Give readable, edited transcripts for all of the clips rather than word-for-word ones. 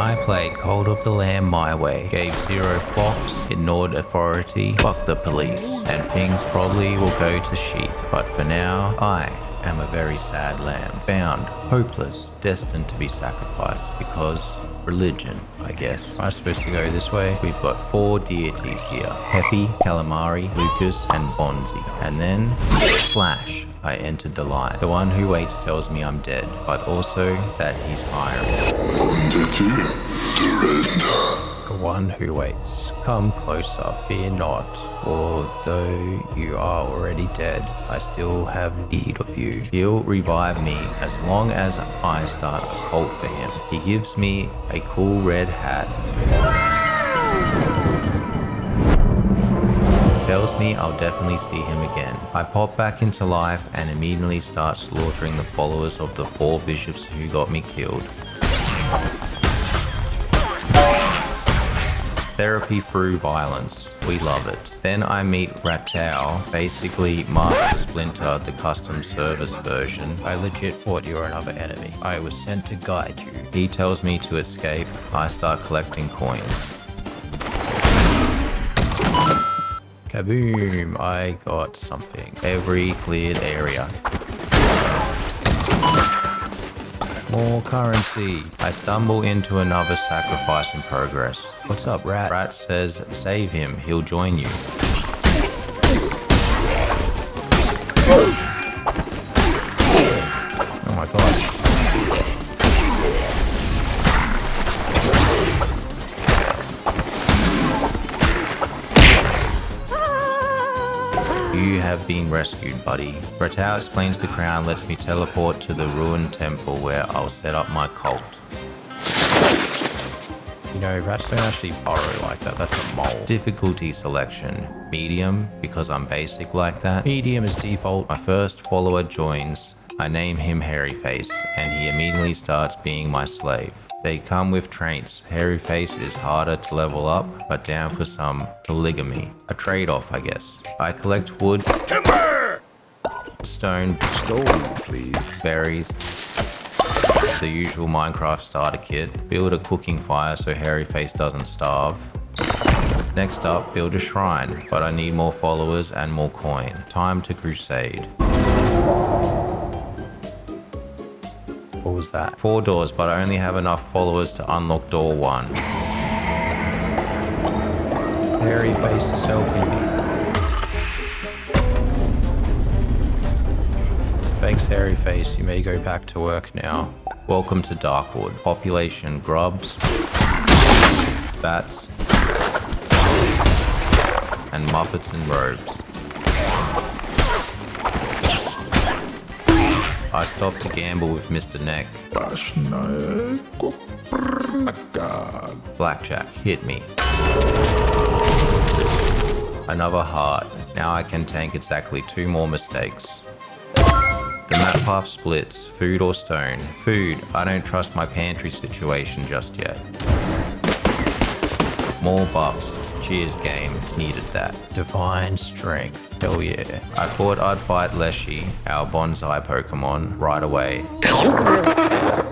I played Cult of the Lamb my way, gave zero flops, ignored authority, fucked the police, and things probably will go to shit. But for now, I am a very sad lamb, bound, hopeless, destined to be sacrificed because religion, I guess. Am I supposed to go this way? We've got 4 deities here. Peppy, Calamari, Lucas, and Bonzi. And then, flash, I entered the line. The one who waits tells me I'm dead, but also that he's hiring. The one who waits. Come closer, fear not. Although you are already dead, I still have need of you. He'll revive me as long as I start a cult for him. He gives me a cool red hat. Tells me I'll definitely see him again. I pop back into life and immediately start slaughtering the followers of the 4 bishops who got me killed. Therapy through violence. We love it. Then I meet Ratau, basically Master Splinter, the custom service version. I legit thought you were another enemy. I was sent to guide you. He tells me to escape. I start collecting coins. Kaboom! I got something. Every cleared area. More currency. I stumble into another sacrifice in progress. What's up, Rat? Rat says, save him, he'll join you. Oh my god. You have been rescued, buddy. Ratau explains the crown lets me teleport to the ruined temple where I'll set up my cult. You know, rats don't actually burrow like that, that's a mole. Difficulty selection. Medium, because I'm basic like that. Medium is default. My first follower joins. I name him Hairyface, and he immediately starts being my slave. They come with traits. Hairyface is harder to level up, but down for some polygamy. A trade-off, I guess. I collect wood, timber, stone, please, berries, the usual Minecraft starter kit, build a cooking fire so Hairyface doesn't starve. Next up, build a shrine, but I need more followers and more coin. Time to crusade. What was that? 4 doors, but I only have enough followers to unlock door 1. Hairyface is helping me. Thanks, Hairyface. You may go back to work now. Welcome to Darkwood. Population grubs, bats, and Muppets in robes. I stopped to gamble with Mr. Neck. Blackjack, hit me. Another heart. Now I can tank exactly 2 more mistakes. The map path splits, food or stone. Food, I don't trust my pantry situation just yet. More buffs. Cheers game, needed that. Divine strength, hell yeah. I thought I'd fight Leshy, our bonsai Pokemon, right away.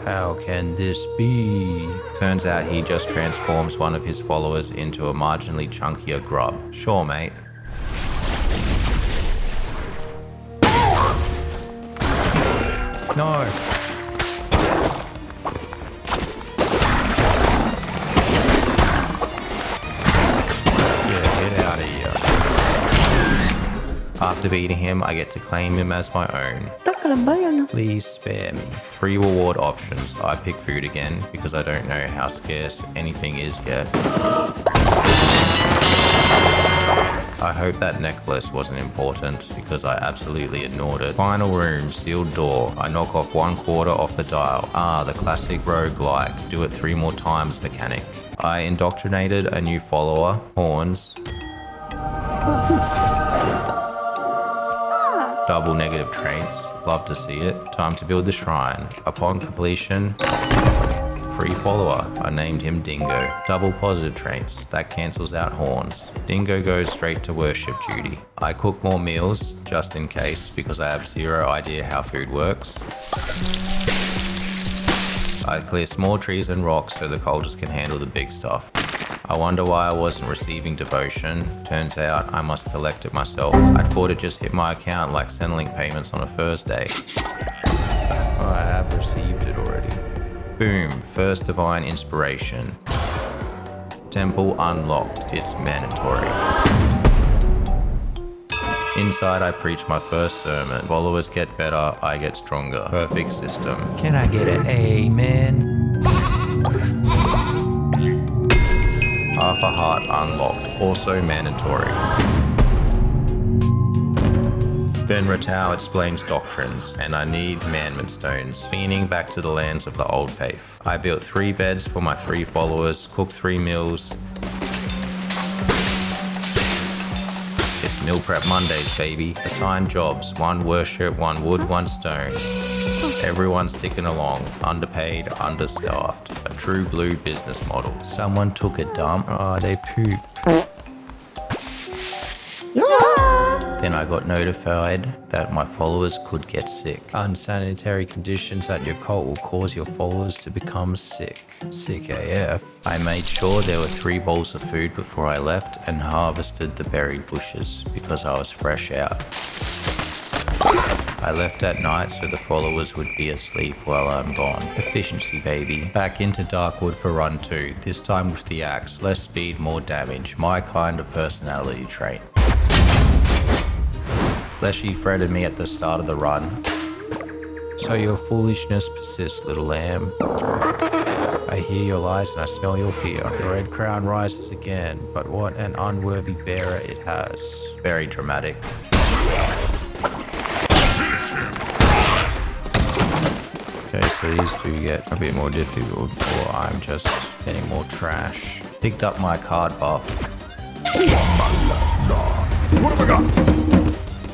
How can this be? Turns out he just transforms one of his followers into a marginally chunkier grub. Sure, mate. No. After beating him, I get to claim him as my own. Please spare me. 3 reward options. I pick food again because I don't know how scarce anything is yet. I hope that necklace wasn't important because I absolutely ignored it. Final room, sealed door. I knock off 1/4 off the dial. Ah, the classic roguelike. Do it 3 more times mechanic. I indoctrinated a new follower, Horns. Double negative traits, love to see it. Time to build the shrine. Upon completion, free follower. I named him Dingo. Double positive traits, that cancels out Horns. Dingo goes straight to worship duty. I cook more meals, just in case, because I have 0 idea how food works. I clear small trees and rocks so the cultists can handle the big stuff. I wonder why I wasn't receiving devotion. Turns out I must collect it myself. I thought it just hit my account like Centrelink payments on a Thursday. Oh, I have received it already. Boom, first divine inspiration. Temple unlocked, it's mandatory. Inside I preach my first sermon. Followers get better, I get stronger. Perfect system. Can I get an amen? Half a heart unlocked, also mandatory. Then Ratau explains doctrines, and I need commandment stones, meaning back to the lands of the old faith. I built 3 beds for my 3 followers, cooked 3 meals. It's meal prep Mondays, baby. Assigned jobs, 1 worship, 1 wood, 1 stone. Everyone's ticking along, underpaid, understaffed. A true blue business model. Someone took a dump. Oh, they poop. Then I got notified that my followers could get sick. Unsanitary conditions at your cult will cause your followers to become sick. Sick AF. I made sure there were 3 bowls of food before I left and harvested the buried bushes because I was fresh out. I left at night so the followers would be asleep while I'm gone. Efficiency, baby. Back into Darkwood for run 2, this time with the axe. Less speed, more damage. My kind of personality trait. Leshy fretted me at the start of the run. So your foolishness persists, little lamb. I hear your lies and I smell your fear. The red crown rises again, but what an unworthy bearer it has. Very dramatic. Okay, so these 2 get a bit more difficult, or I'm just getting more trash. Picked up my card buff. What have I got?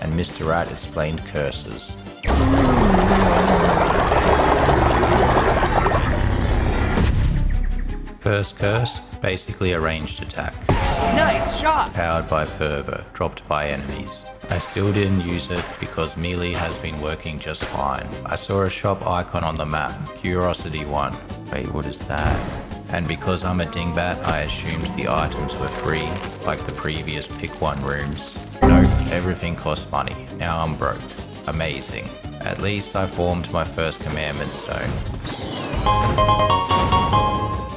And Mr. Rat explained curses. First curse, basically a ranged attack. Nice shot! Powered by fervor, dropped by enemies. I still didn't use it because melee has been working just fine. I saw a shop icon on the map, Curiosity 1. Wait, what is that? And because I'm a dingbat, I assumed the items were free, like the previous pick 1 rooms. Nope, everything costs money. Now I'm broke. Amazing. At least I formed my first commandment stone.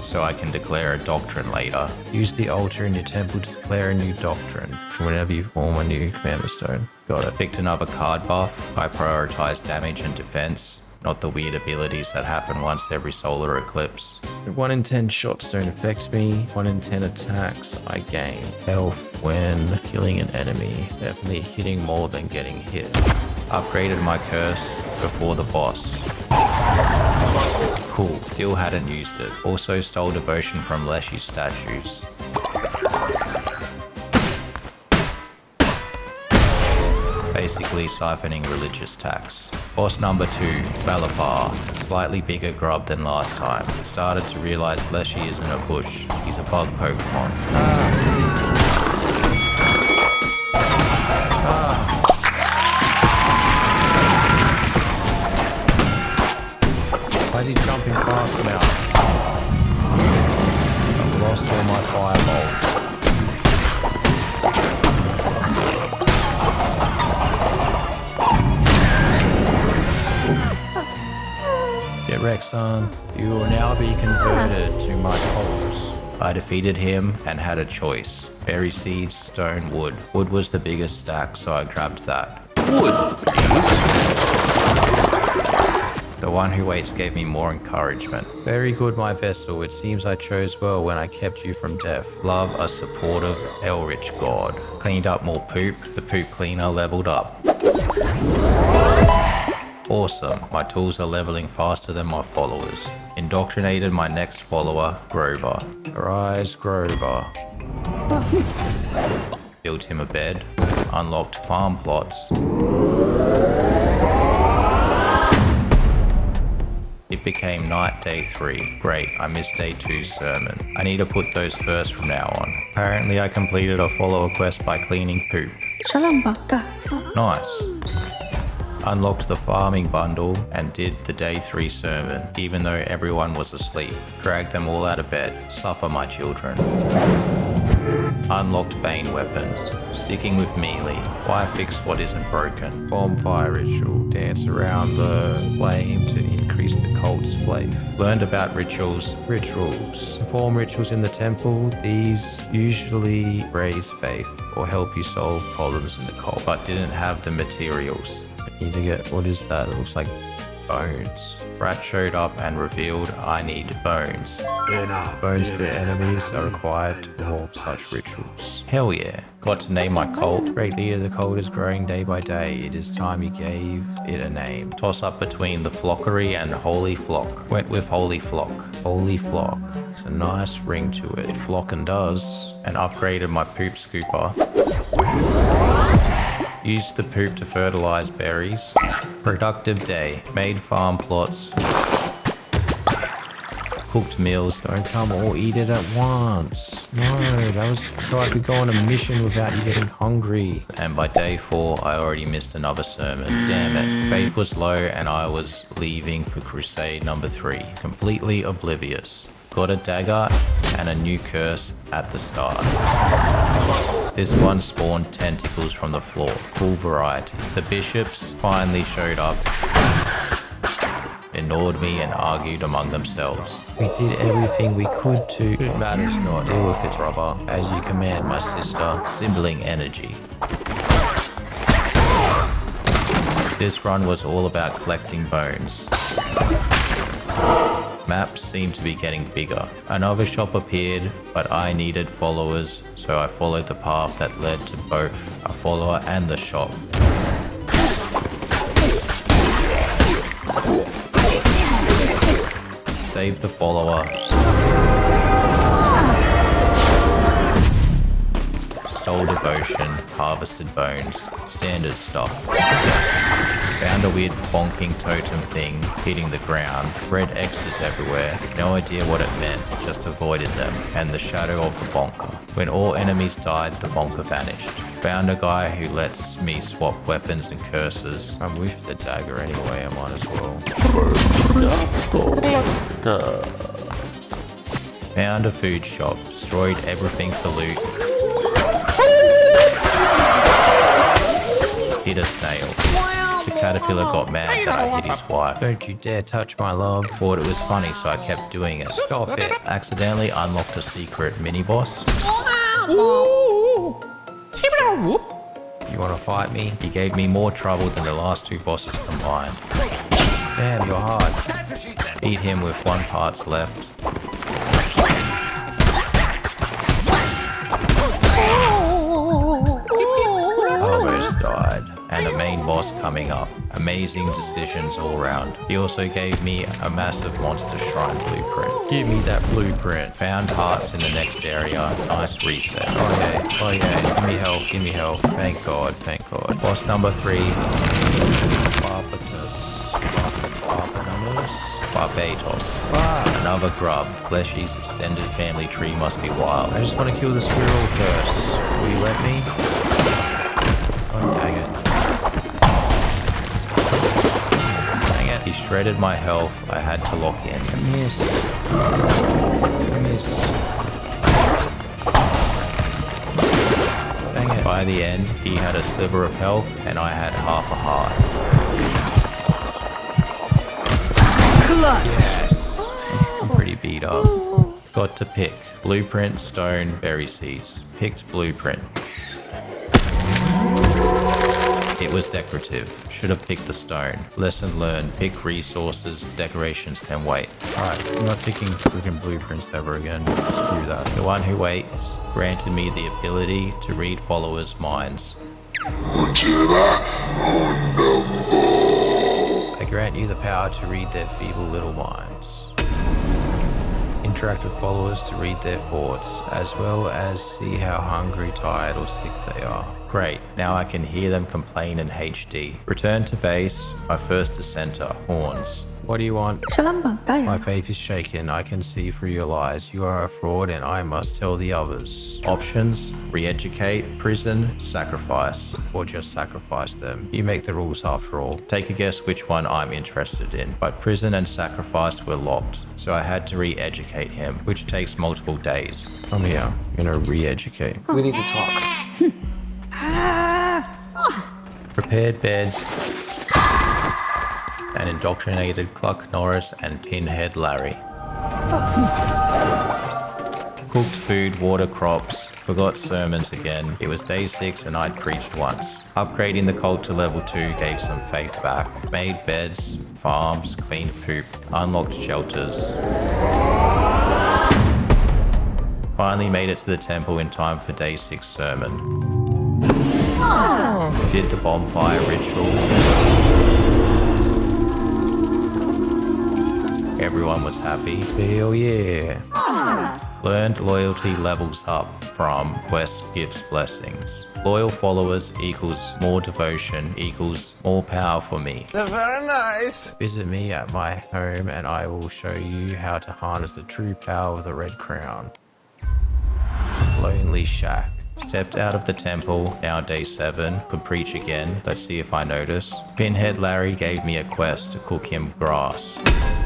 So I can declare a doctrine later. Use the altar in your temple to declare a new doctrine whenever you form a new commandment stone. Got it. Picked another card buff. I prioritize damage and defense, not the weird abilities that happen once every solar eclipse. 1 in 10 shots don't affect me. 1 in 10 attacks I gain health when killing an enemy. Definitely hitting more than getting hit. Upgraded my curse before the boss. Cool, still hadn't used it. Also stole devotion from Leshy's statues. Basically siphoning religious tax. Boss number 2, Balafar. Slightly bigger grub than last time. Started to realize Leshy isn't a bush, he's a bug Pokemon. Why is he jumping past now? I've lost all my fireball. Get wrecked, son. You will now be converted to my cause. I defeated him and had a choice. Berry seeds, stone, wood. Wood was the biggest stack, so I grabbed that. Wood, please. The one who waits gave me more encouragement. Very good, my vessel. It seems I chose well when I kept you from death. Love a supportive, Elrich god. Cleaned up more poop. The poop cleaner leveled up. Awesome. My tools are leveling faster than my followers. Indoctrinated my next follower, Grover. Rise, Grover. Built him a bed. Unlocked farm plots. It became night day 3. Great, I missed day 2's sermon. I need to put those first from now on. Apparently I completed a follower quest by cleaning poop. Shalom baka. Nice. Unlocked the farming bundle and did the day 3 sermon, even though everyone was asleep. Dragged them all out of bed. Suffer, my children. Unlocked Bane weapons. Sticking with melee. Why fix what isn't broken? Bonfire ritual. Dance around the flame to increase the cult's faith. Learned about rituals. Perform rituals in the temple. These usually raise faith or help you solve problems in the cult, but didn't have the materials. I need to get, what is that? It looks like bones. Rat showed up and revealed I need bones. Bones for enemies are required to perform such rituals. Hell yeah. Got to name my cult. Great leader, the cult is growing day by day. It is time you gave it a name. Toss up between the Flockery and Holy Flock. Went with Holy Flock. Holy Flock. It's a nice ring to it. It flockin' does. And upgraded my poop scooper. Used the poop to fertilize berries. Productive day. Made farm plots. Cooked meals. Don't come all eat it at once. No, that was so I could go on a mission without you getting hungry. And by day 4, I already missed another sermon. Damn it. Faith was low and I was leaving for crusade number 3. Completely oblivious. Got a dagger and a new curse at the start. This one spawned tentacles from the floor. Cool variety. The bishops finally showed up, ignored me and argued among themselves. We did everything we could to. It matters not. Deal with it, brother. As you command, my sister. Sibling energy. This run was all about collecting bones. Maps seemed to be getting bigger. Another shop appeared, but I needed followers, so I followed the path that led to both a follower and the shop. Save the follower. Stole devotion, harvested bones, standard stuff. Found a weird bonking totem thing hitting the ground, red X's everywhere, no idea what it meant, just avoided them, and the shadow of the bonker. When all enemies died, the bonker vanished. Found a guy who lets me swap weapons and curses. I'm with the dagger anyway, I might as well. Found a food shop, destroyed everything for loot. Hit a snail. The caterpillar got mad that I hit his wife. Don't you dare touch my love. Thought it was funny, so I kept doing it. Stop it. Accidentally unlocked a secret mini-boss. You wanna fight me? He gave me more trouble than the last 2 bosses combined. Damn, you're hard. Eat him with 1 parts left. Almost died. And a main boss coming up. Amazing decisions all round. He also gave me a massive monster shrine blueprint. Give me that blueprint. Found hearts in the next area. Nice reset. Oh yeah. Give me health, give me health. Thank God, thank God. Boss number 3. Barbatos. Another grub. Fleshy's extended family tree must be wild. I just want to kill the squirrel first. Will you let me? Oh, dang it. Dang it. He shredded my health. I had to lock in. I missed. Dang it. By the end, he had a sliver of health and I had half a heart. Yes. I'm pretty beat up. Got to pick. Blueprint, stone, berry seeds. Picked blueprint. It was decorative. Should have picked the stone. Lesson learned. Pick resources. Decorations can wait. Alright, I'm not picking freaking blueprints ever again. Screw that. The one who waits granted me the ability to read followers' minds. I grant you the power to read their feeble little minds. Interact with followers to read their thoughts, as well as see how hungry, tired, or sick they are. Great, now I can hear them complain in HD. Return to base, my first dissenter, horns. What do you want? Shalamba, My faith is shaken. I can see through your lies. You are a fraud and I must tell the others. Options: re-educate, prison, sacrifice, or just sacrifice them. You make the rules after all. Take a guess which one I'm interested in. But prison and sacrifice were locked, so I had to re-educate him, which takes multiple days. Come here, I'm gonna re-educate. We need to talk. Prepared beds and indoctrinated Cluck Norris and Pinhead Larry. Cooked food, water crops, forgot sermons again. It was day 6 and I'd preached once. Upgrading the cult to level 2 gave some faith back. Made beds, farms, cleaned poop, unlocked shelters. Finally made it to the temple in time for day 6 sermon. Did the bonfire ritual. Everyone was happy. Hell yeah. Learned loyalty levels up from quest, gifts, blessings. Loyal followers equals more devotion equals more power for me. They're very nice. Visit me at my home and I will show you how to harness the true power of the Red Crown. Lonely Shack. Stepped out of the temple, now day 7, could preach again, let's see if I notice. Pinhead Larry gave me a quest to cook him grass.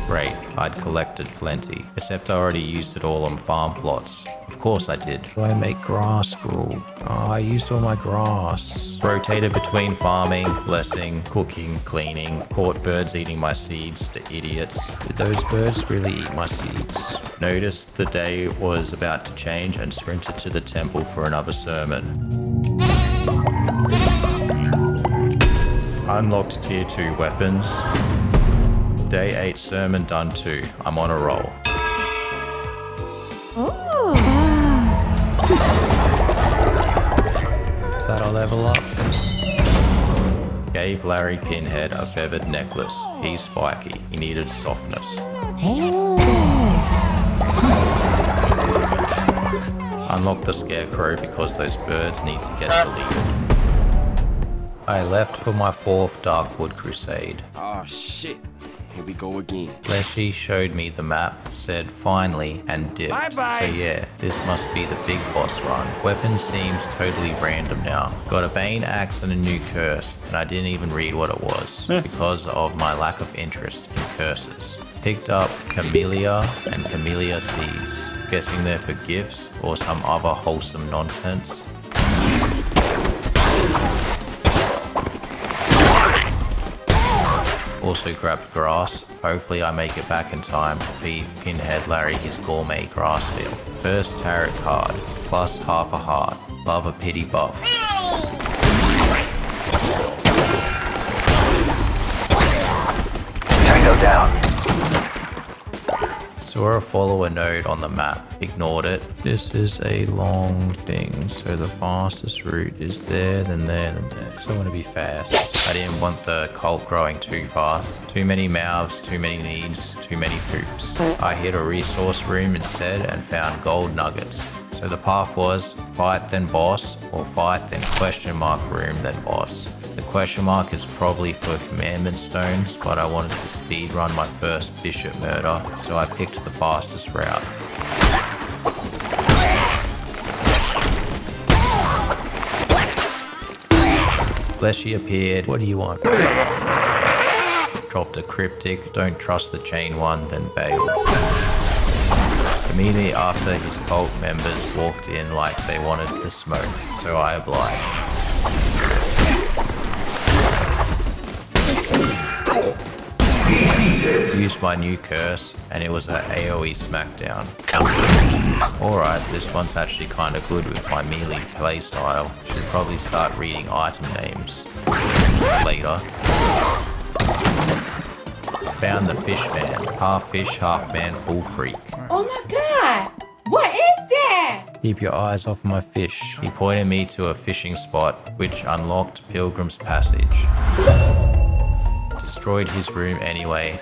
Great, I'd collected plenty, except I already used it all on farm plots. Of course I did. Do I make grass grow? Oh, I used all my grass. Rotated between farming, blessing, cooking, cleaning, caught birds eating my seeds, the idiots. Did those birds really eat my seeds? Noticed the day was about to change and sprinted to the temple for another sermon. Unlocked tier 2 weapons. Day 8 sermon done too. I'm on a roll. Is that a level up? Gave Larry Pinhead a feathered necklace. He's spiky. He needed softness. Unlocked the scarecrow because those birds need to get deleted. I left for my 4th Darkwood Crusade. Oh shit. Here we go again. Leshy showed me the map, said finally, and dipped. Bye-bye. So yeah, this must be the big boss run. Weapons seems totally random now. Got a Bane axe and a new curse, and I didn't even read what it was because of my lack of interest in curses. Picked up Camellia and Camellia seeds. Guessing they're for gifts or some other wholesome nonsense. Also grabbed grass. Hopefully I make it back in time to feed Pinhead Larry his gourmet grass meal. First tarot card, plus half a heart. Love a pity buff. Tango down. Saw a follower node on the map, ignored it. This is a long thing, so the fastest route is there, then there, then there. So I want to be fast. I didn't want the cult growing too fast. Too many mouths, too many needs, too many poops. I hit a resource room instead and found gold nuggets. So the path was fight then boss, or fight then question mark room then boss. The question mark is probably for commandment stones, but I wanted to speedrun my first bishop murder, so I picked the fastest route. Fleshy appeared. What do you want? Dropped a cryptic, don't trust the chain one, then bailed. Immediately after, his cult members walked in like they wanted the smoke, so I obliged. Used my new curse, and it was an AoE smackdown. Alright, this one's actually kinda good with my melee playstyle. Should probably start reading item names. Later. Found the fish man. Half fish, half man, full freak. Oh my god! What is that? Keep your eyes off my fish. He pointed me to a fishing spot, which unlocked Pilgrim's Passage. Destroyed his room anyway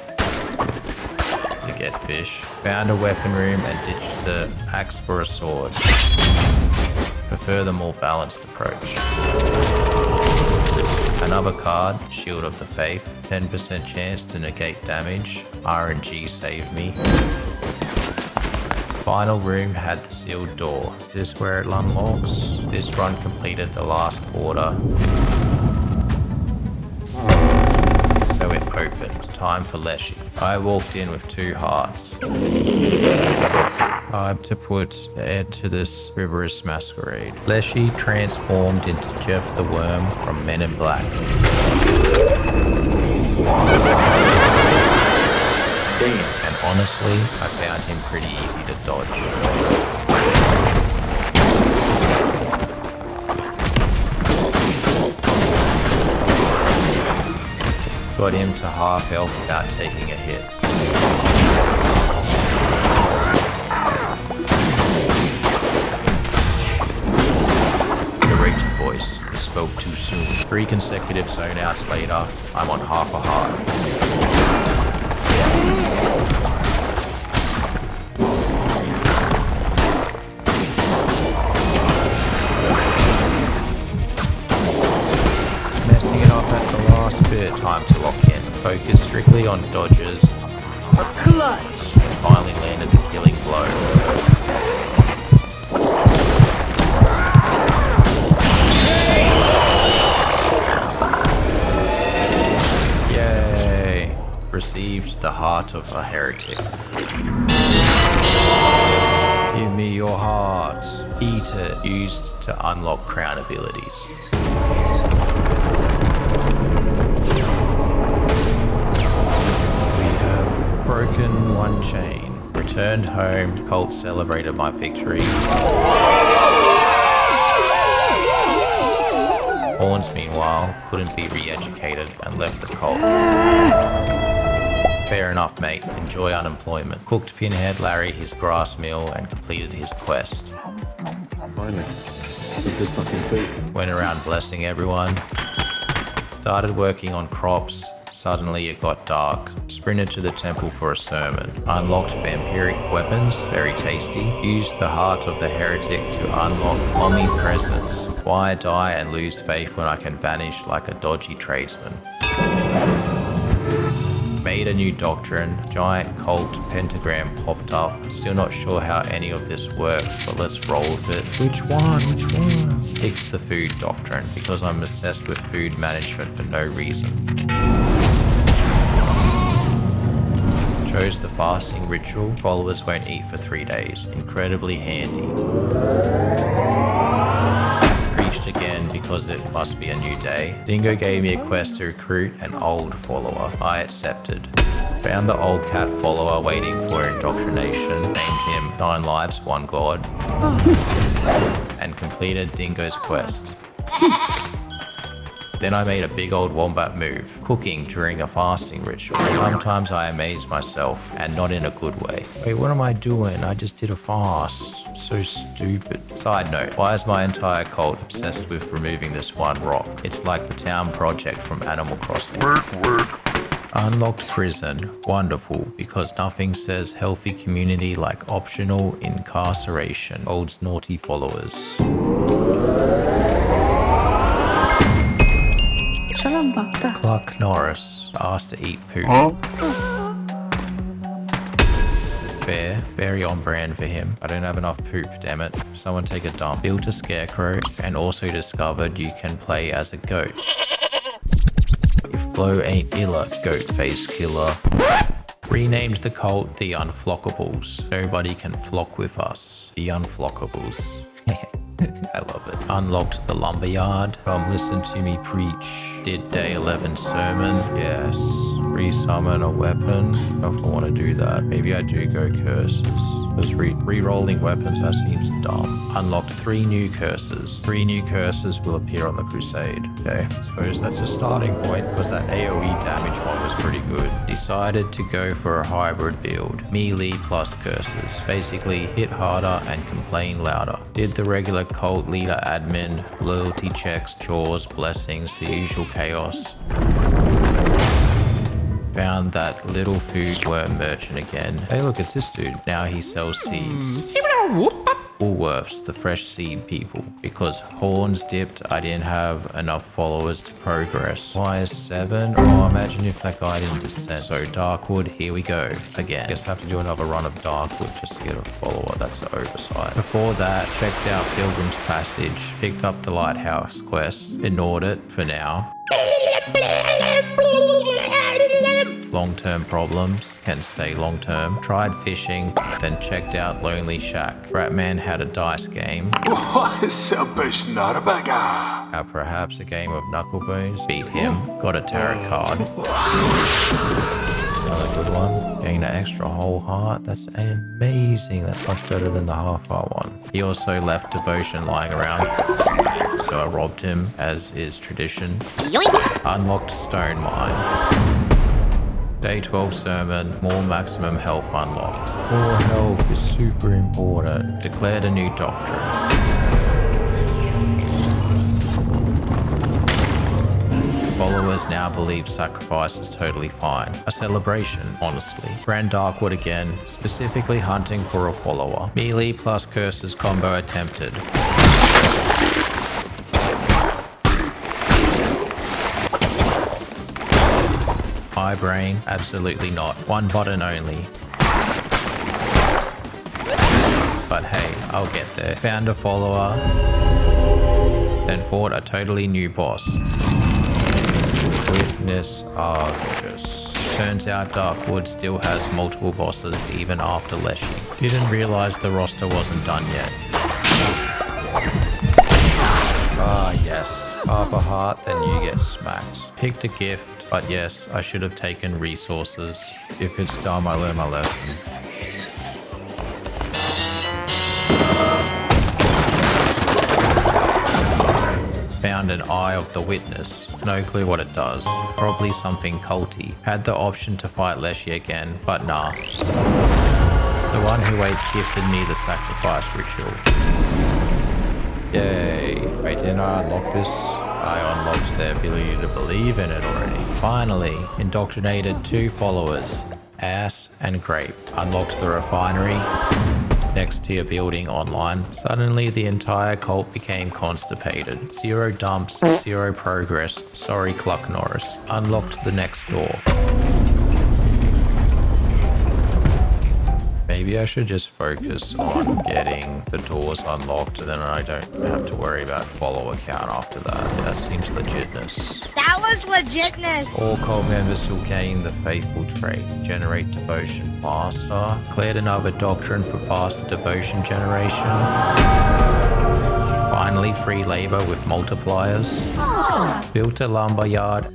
to get fish. Found a weapon room and ditched the axe for a sword. Prefer the more balanced approach. Another card, Shield of the Faith, 10% chance to negate damage. RNG saved me. Final room had the sealed door. Is this where it unlocks? This run completed the last quarter. So it opened. Time for Leshy. I walked in with 2 hearts. Time to put an end to this rigorous masquerade. Leshy transformed into Jeff the Worm from Men in Black. And honestly, I found him pretty easy to dodge. Got him to half health without taking a hit. The Rachel voice spoke too soon. 3 consecutive zone outs later, I'm on half a heart. Messing it up at the last bit. Time to lock in. Focus strictly on dodges. Clutch! And finally landed the killing blow. Yay! Received the heart of a heretic. Give me your heart. Eat it. Used to unlock crown abilities. Broken 1 chain. Returned home. Cult celebrated my victory. Horns, meanwhile, couldn't be re-educated and left the cult. Fair enough, mate. Enjoy unemployment. Cooked Pinhead Larry his grass mill and completed his quest. Finally. It's a good fucking take. Went around blessing everyone. Started working on crops. Suddenly it got dark. Sprinted to the temple for a sermon. Unlocked vampiric weapons, very tasty. Used the heart of the heretic to unlock omnipresence. Why die and lose faith when I can vanish like a dodgy tradesman? Made a new doctrine. Giant cult pentagram popped up. Still not sure how any of this works, but let's roll with it. Which one? Picked the food doctrine because I'm obsessed with food management for no reason. Chose the fasting ritual. Followers won't eat for 3 days. Incredibly handy. Preached again because it must be a new day. Dingo gave me a quest to recruit an old follower. I accepted. Found the old cat follower waiting for indoctrination. Named him 9 Lives, 1 God. And completed Dingo's quest. Then I made a big old wombat move, cooking during a fasting ritual. Sometimes I amaze myself, and not in a good way. Wait, what am I doing? I just did a fast. So stupid. Side note, why is my entire cult obsessed with removing this one rock? It's like the town project from Animal Crossing. Unlocked prison. Wonderful, because nothing says healthy community like optional incarceration. Holds naughty followers. Clark Norris asked to eat poop. Fair, very on brand for him. I don't have enough poop, damn it. Someone take a dump. Built a scarecrow and also discovered you can play as a goat. Your flow ain't illa, goat face killer. Renamed the cult the Unflockables. Nobody can flock with us. The Unflockables. I love it. Unlocked the lumberyard. Come listen to me preach. Did day 11 sermon. Yes. Resummon a weapon. I don't know if I want to do that. Maybe I do go curses. Because re-rolling weapons, that seems dumb. Unlocked 3 new curses. 3 new curses will appear on the crusade. Okay, I suppose that's a starting point because that AoE damage one was pretty good. Decided to go for a hybrid build. Melee plus curses. Basically, hit harder and complain louder. Did the regular cult leader admin, loyalty checks, chores, blessings, the usual chaos. Found that little food worm merchant again. Hey look, it's this dude. Now he sells seeds. Woolworths, the fresh seed people. Because horns dipped, I didn't have enough followers to progress. Why is 7? Oh, imagine if that guy didn't descend. So Darkwood, here we go. Again, guess I have to do another run of Darkwood just to get a follower. That's the oversight. Before that, checked out Pilgrim's Passage, picked up the Lighthouse quest, ignored it for now. Long-term problems can stay long-term. Tried fishing, then checked out Lonely Shack. Ratman had a dice game. Perhaps a game of knucklebones. Beat him. Got a tarot card. Another good one. Gain an extra whole heart. That's amazing. That's much better than the half-heart one. He also left devotion lying around, so I robbed him, as is tradition. Unlocked Stone Mine. Day 12 sermon, more maximum health unlocked. More health is super important. Declared a new doctrine. Followers now believe sacrifice is totally fine. A celebration, honestly. Ran Darkwood again, specifically hunting for a follower. Melee plus curses combo attempted. My brain, absolutely not. One button only. But hey, I'll get there. Found a follower, then fought a totally new boss. Witness Argus. Turns out Darkwood still has multiple bosses even after Leshy. Didn't realize the roster wasn't done yet. Ah yes. Half a heart, then you get smacked. Picked a gift, but yes, I should have taken resources. If it's dumb, I learn my lesson. Found an Eye of the Witness. No clue what it does. Probably something culty. Had the option to fight Leshy again, but nah. The one who waits gifted me the sacrifice ritual. Yay. Wait, didn't I unlock this? I unlocked their ability to believe in it already. Finally, indoctrinated 2 followers, Ass and Grape. Unlocked the refinery. Next tier building online. Suddenly the entire cult became constipated. 0 dumps, 0 progress. Sorry, Cluck Norris. Unlocked the next door. Maybe I should just focus on getting the doors unlocked, then I don't have to worry about follower count after that. Yeah, that seems legitness. That was legitness. All cult members will gain the faithful trait. Generate devotion faster. Cleared another doctrine for faster devotion generation. Finally free labor with multipliers. Built a lumberyard.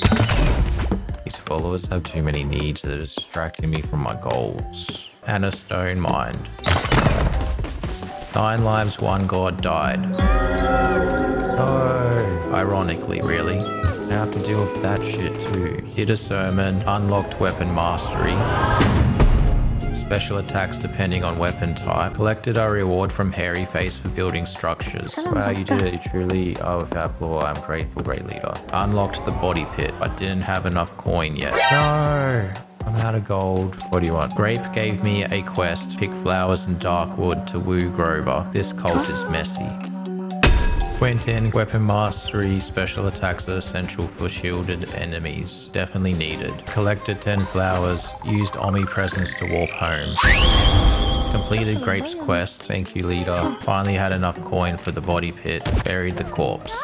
These followers have too many needs that are distracting me from my goals. And a stone mined. 9 lives, 1 god died. No. Ironically, really. I have to deal with that shit too. Did a sermon, unlocked weapon mastery. Special attacks depending on weapon type. Collected a reward from Hairy Face for building structures. Wow, you did it. Truly, without flaw, I'm grateful, great leader. Unlocked the body pit, but didn't have enough coin yet. No. I'm out of gold. What do you want? Grape gave me a quest. Pick flowers in Darkwood to woo Grover. This cult is messy. Went in. Weapon mastery. Special attacks are essential for shielded enemies. Definitely needed. Collected 10 flowers. Used omnipresence to warp home. Completed Grape's quest. Thank you, leader. Finally had enough coin for the body pit. Buried the corpse.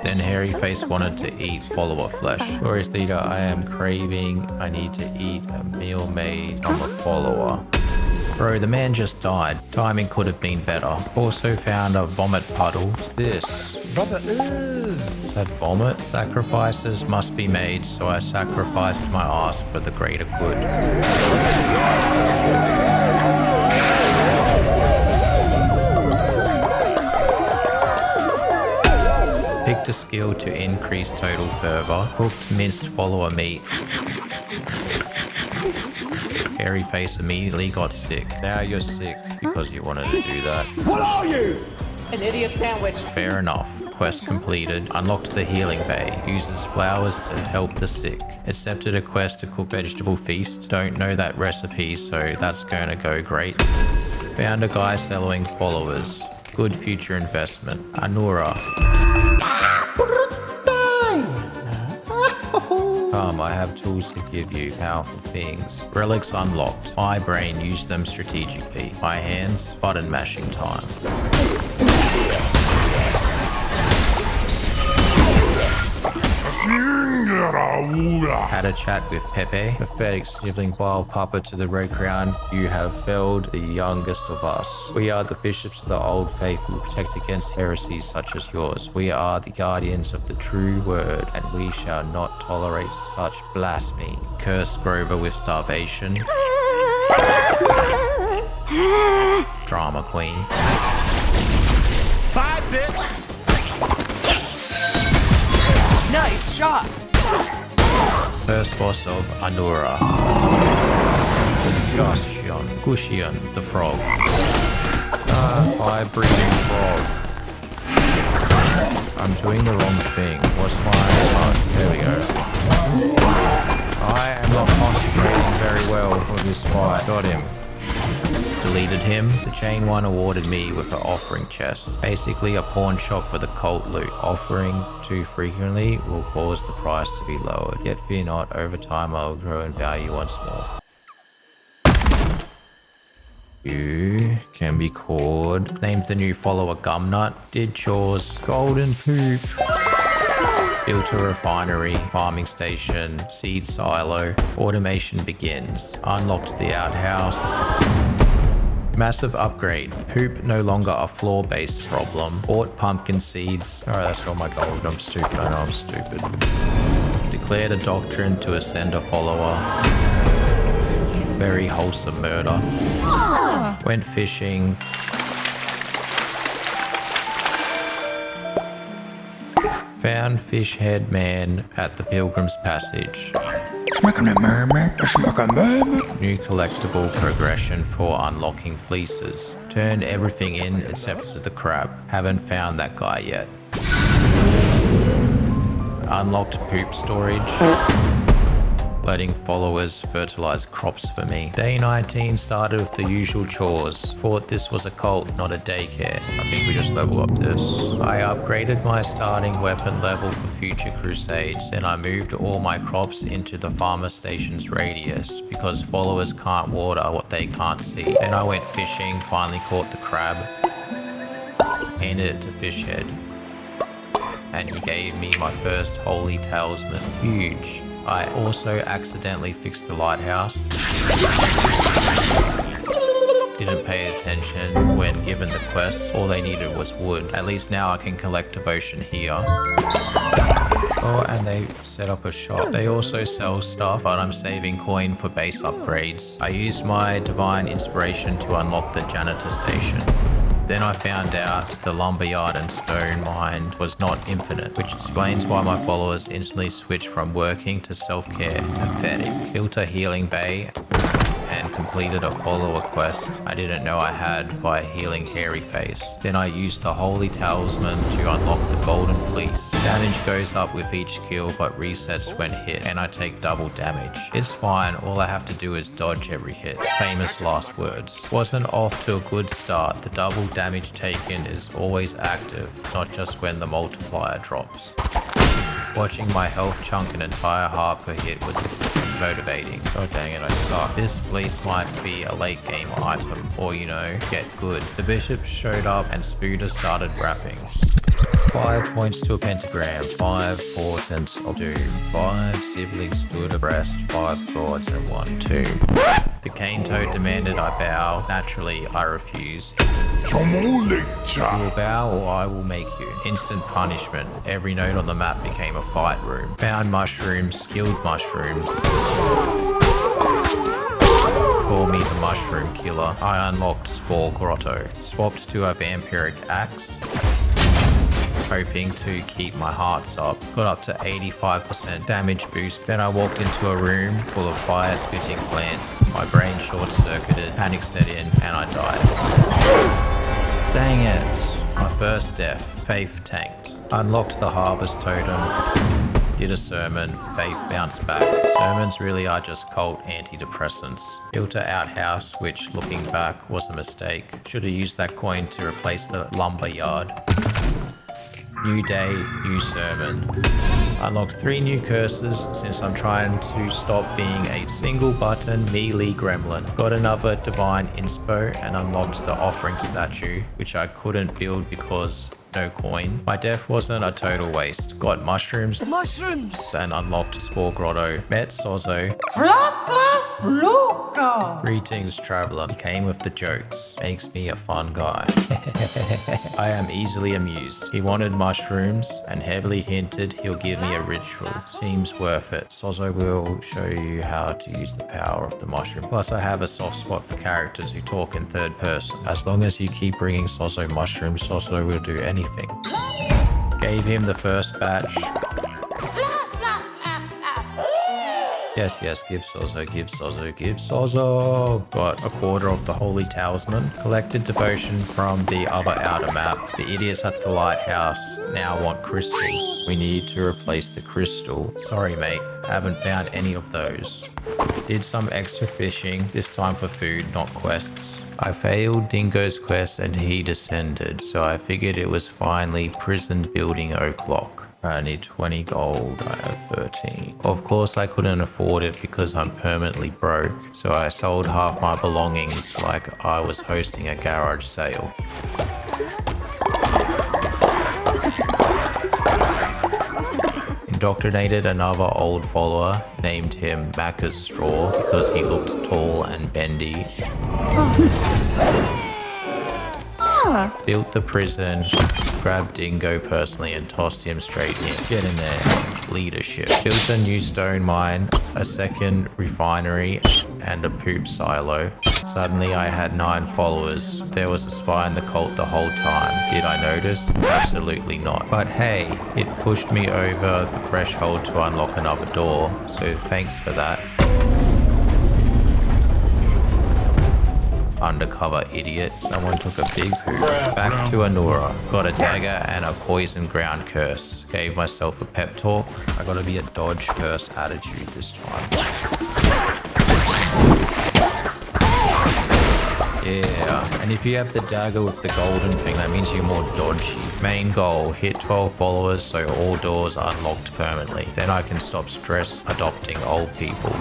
Then Hairy Face wanted to eat follower flesh. Glorious leader, I am craving. I need to eat a meal made from a follower. Bro, the man just died. Timing could have been better. Also found a vomit puddle. What's this? Brother, Is that vomit? Sacrifices must be made, so I sacrificed my ass for the greater good. Picked a skill to increase total fervor. Cooked minced follower meat. Hairy Face immediately got sick. Now you're sick because you wanted to do that. what are you? An idiot sandwich. Fair enough. Quest completed. Unlocked the healing bay. Uses flowers to help the sick. Accepted a quest to cook vegetable feast. Don't know that recipe, so that's gonna go great. Found a guy selling followers. Good future investment. Anura. Come, I have tools to give you, powerful things. Relics unlocked. My brain, use them strategically. My hands, button mashing time. Had a chat with Pepe, pathetic sniveling vile puppet to the red crown. You have felled the youngest of us. We are the bishops of the old faith who protect against heresies such as yours. We are the guardians of the true word, and we shall not tolerate such blasphemy. Cursed Grover with starvation. Drama queen. Bye, bitch! Nice shot. First boss of Anura. Gushion, the frog. Fire-breathing frog. I'm doing the wrong thing. What's my... there we go. I am not concentrating very well with this fight. Got him. Deleted him. The chain one awarded me with an offering chest. Basically a pawn shop for the cult loot. Offering too frequently will cause the price to be lowered. Yet fear not, over time I will grow in value once more. You can be called. Named the new follower Gumnut. Did chores. Golden poop. Built a refinery, farming station, seed silo. Automation begins. Unlocked the outhouse. Massive upgrade. Poop no longer a floor-based problem. Bought pumpkin seeds. Alright, that's all my gold. I'm stupid. I know I'm stupid. Declared a doctrine to ascend a follower. Very wholesome murder. Went fishing. Found fish head man at the Pilgrim's Passage. New collectible progression for unlocking fleeces. Turned everything in except the crab. Haven't found that guy yet. Unlocked poop storage. Letting followers fertilize crops for me. Day 19 started with the usual chores. Thought this was a cult, not a daycare. I think we just level up this. I upgraded my starting weapon level for future crusades. Then I moved all my crops into the farmer station's radius because followers can't water what they can't see. Then I went fishing, finally caught the crab. Handed it to Fishhead. And he gave me my first holy talisman. Huge. I also accidentally fixed the lighthouse. Didn't pay attention when given the quest. All they needed was wood. At least now I can collect devotion here. Oh, and they set up a shop. They also sell stuff, but I'm saving coin for base upgrades. I used my divine inspiration to unlock the janitor station. Then I found out the lumberyard and stone mine was not infinite, which explains why my followers instantly switched from working to self-care. Pathetic. Built a healing bay and completed a follower quest I didn't know I had by healing Hairy Face. Then I used the holy talisman to unlock the golden fleece. Damage goes up with each kill but resets when hit, and I take double damage. It's fine, all I have to do is dodge every hit. Famous last words. Wasn't off to a good start. The double damage taken is always active, not just when the multiplier drops. Watching my health chunk an entire heart per hit was motivating. Oh dang it, I suck. This fleece might be a late game item, or you know, get good. The bishop showed up and Spooder started rapping. 5 points to a pentagram, 5 portents of doom, 5 siblings stood abreast, 5 gods and 1 tomb. The cane toad demanded I bow. Naturally, I refused. You will bow or I will make you. Instant punishment. Every node on the map became a fight room. Found mushrooms, skilled mushrooms. Call me the mushroom killer. I unlocked Spore Grotto. Swapped to a vampiric axe. Hoping to keep my hearts up. Got up to 85% damage boost. Then I walked into a room full of fire spitting plants. My brain short circuited, panic set in, and I died. Dang it. My first death. Faith tanked. Unlocked the harvest totem. Did a sermon, faith bounced back. Sermons really are just cult antidepressants. Built an outhouse, which looking back was a mistake. Should have used that coin to replace the lumber yard. New day, new sermon. Unlocked 3 new curses since I'm trying to stop being a single button melee gremlin. Got another divine inspo and unlocked the offering statue, which I couldn't build because no coin. My death wasn't a total waste. Got mushrooms and unlocked Spore Grotto. Met Sozo. Greetings, traveler. He came with the jokes. Makes me a fun guy. I am easily amused. He wanted mushrooms and heavily hinted he'll give me a ritual. Seems worth it. Sozo will show you how to use the power of the mushroom. Plus, I have a soft spot for characters who talk in third person. As long as you keep bringing Sozo mushrooms, Sozo will do anything. Gave him the first batch. Yes, give Sozo, give Sozo, give Sozo. Got a quarter of the Holy Talisman. Collected devotion from the other outer map. The idiots at the lighthouse now want crystals. We need to replace the crystal. Sorry, mate. Haven't found any of those. Did some extra fishing, this time for food, not quests. I failed Dingo's quest and he descended, so I figured it was finally prison building o'clock. I need 20 gold, I have 13. Of course I couldn't afford it because I'm permanently broke, so I sold half my belongings like I was hosting a garage sale. Indoctrinated another old follower, named him Macca's Straw because he looked tall and bendy. Built the prison, grabbed Dingo personally and tossed him straight in. Get in there. Leadership. Built a new stone mine, a second refinery, and a poop silo. Suddenly I had 9 followers. There was a spy in the cult the whole time. Did I notice? Absolutely not. But hey, it pushed me over the threshold to unlock another door, so thanks for that. Undercover idiot. Someone took a big poop. Back to Anura. Got a dagger and a poison ground curse. Gave myself a pep talk. I gotta be a dodge first attitude this time. Yeah, and if you have the dagger with the golden thing, that means you're more dodgy. Main goal, hit 12 followers so all doors are unlocked permanently. Then I can stop stress adopting old people.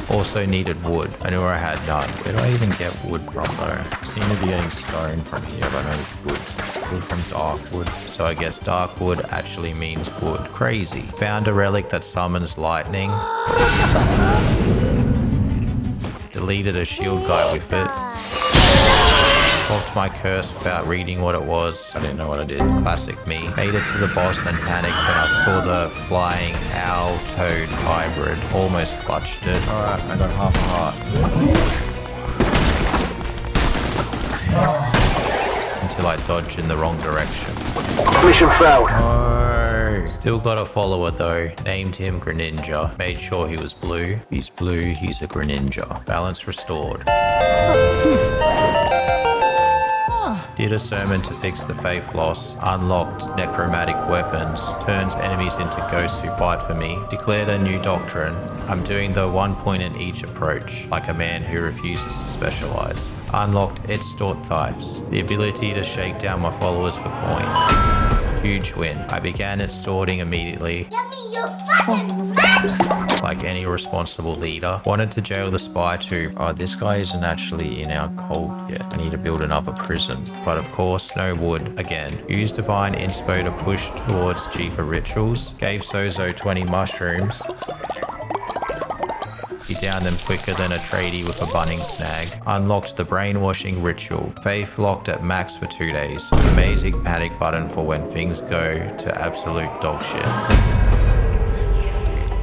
Also needed wood. I knew I had none. Where do I even get wood from though? Seem to be getting stone from here, but no wood. Wood from dark wood. So I guess dark wood actually means wood. Crazy. Found a relic that summons lightning. Deleted a shield guy with it. Swapped my curse without reading what it was. I didn't know what I did. Classic me. Made it to the boss and panicked when I saw the flying owl-toad hybrid. Almost clutched it. Alright, I got half a heart. Until I dodged in the wrong direction. Mission failed. Oh. Still got a follower though. Named him Greninja. Made sure he was blue. He's blue, he's a Greninja. Balance restored. Did a sermon to fix the faith loss, unlocked necromantic weapons, turns enemies into ghosts who fight for me, declared a new doctrine. I'm doing the 1 point in each approach, like a man who refuses to specialize. Unlocked extort thieves, the ability to shake down my followers for coins. Huge win. I began extorting immediately. Like any responsible leader. Wanted to jail the spy too. Oh, this guy isn't actually in our cult yet. I need to build another prison. But of course, no wood again. Used divine inspo to push towards cheaper rituals. Gave Sozo 20 mushrooms. He downed them quicker than a tradie with a bunning snag. Unlocked the brainwashing ritual. Faith locked at max for 2 days. Amazing panic button for when things go to absolute dog shit.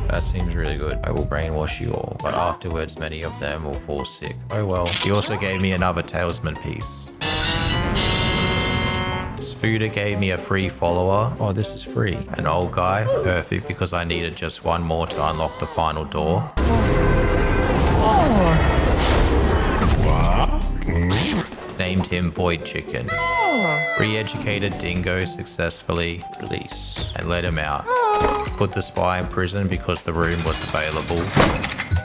That seems really good. I will brainwash you all, but afterwards many of them will fall sick. Oh well. He also gave me another talisman piece. Spooder gave me a free follower. Oh, this is free. An old guy. Perfect because I needed just one more to unlock the final door. Oh. Named him Void Chicken. Re-educated Dingo successfully. Release. And let him out. Put the spy in prison because the room was available.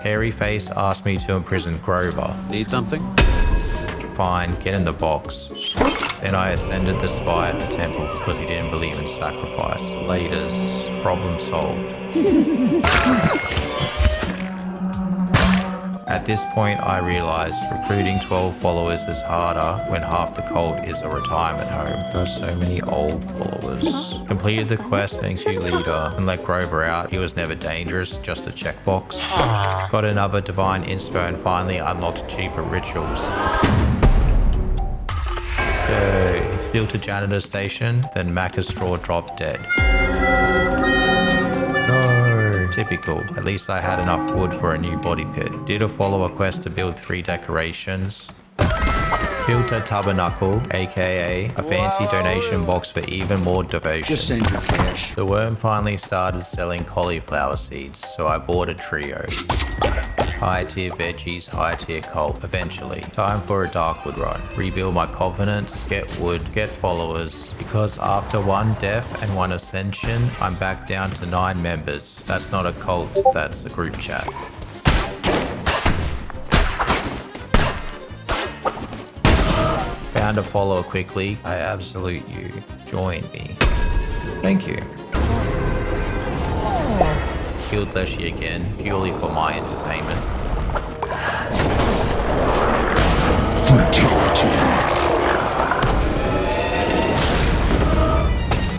Hairy Face asked me to imprison Grover. Need something? Fine, get in the box. Then I ascended the spy at the temple because he didn't believe in sacrifice. Laters. Problem solved. At this point, I realized recruiting 12 followers is harder when half the cult is a retirement home. There are so many old followers. Completed the quest, thank you leader, and let Grover out. He was never dangerous, just a checkbox. Got another divine inspo and finally unlocked cheaper rituals. Yay. Built a janitor station, then Macca's straw dropped dead. No. Typical. At least I had enough wood for a new body pit. Did a follower quest to build 3 decorations. Built a tabernacle, aka a fancy donation box for even more devotion. Just send your cash. The worm finally started selling cauliflower seeds, so I bought a trio. High tier veggies, high tier cult, eventually. Time for a Darkwood run. Rebuild my covenants, get wood, get followers. Because after 1 death and 1 ascension, I'm back down to 9 members. That's not a cult, that's a group chat. Found a follower quickly. I absolute you. Join me. Thank you. Killed Leshy again, purely for my entertainment.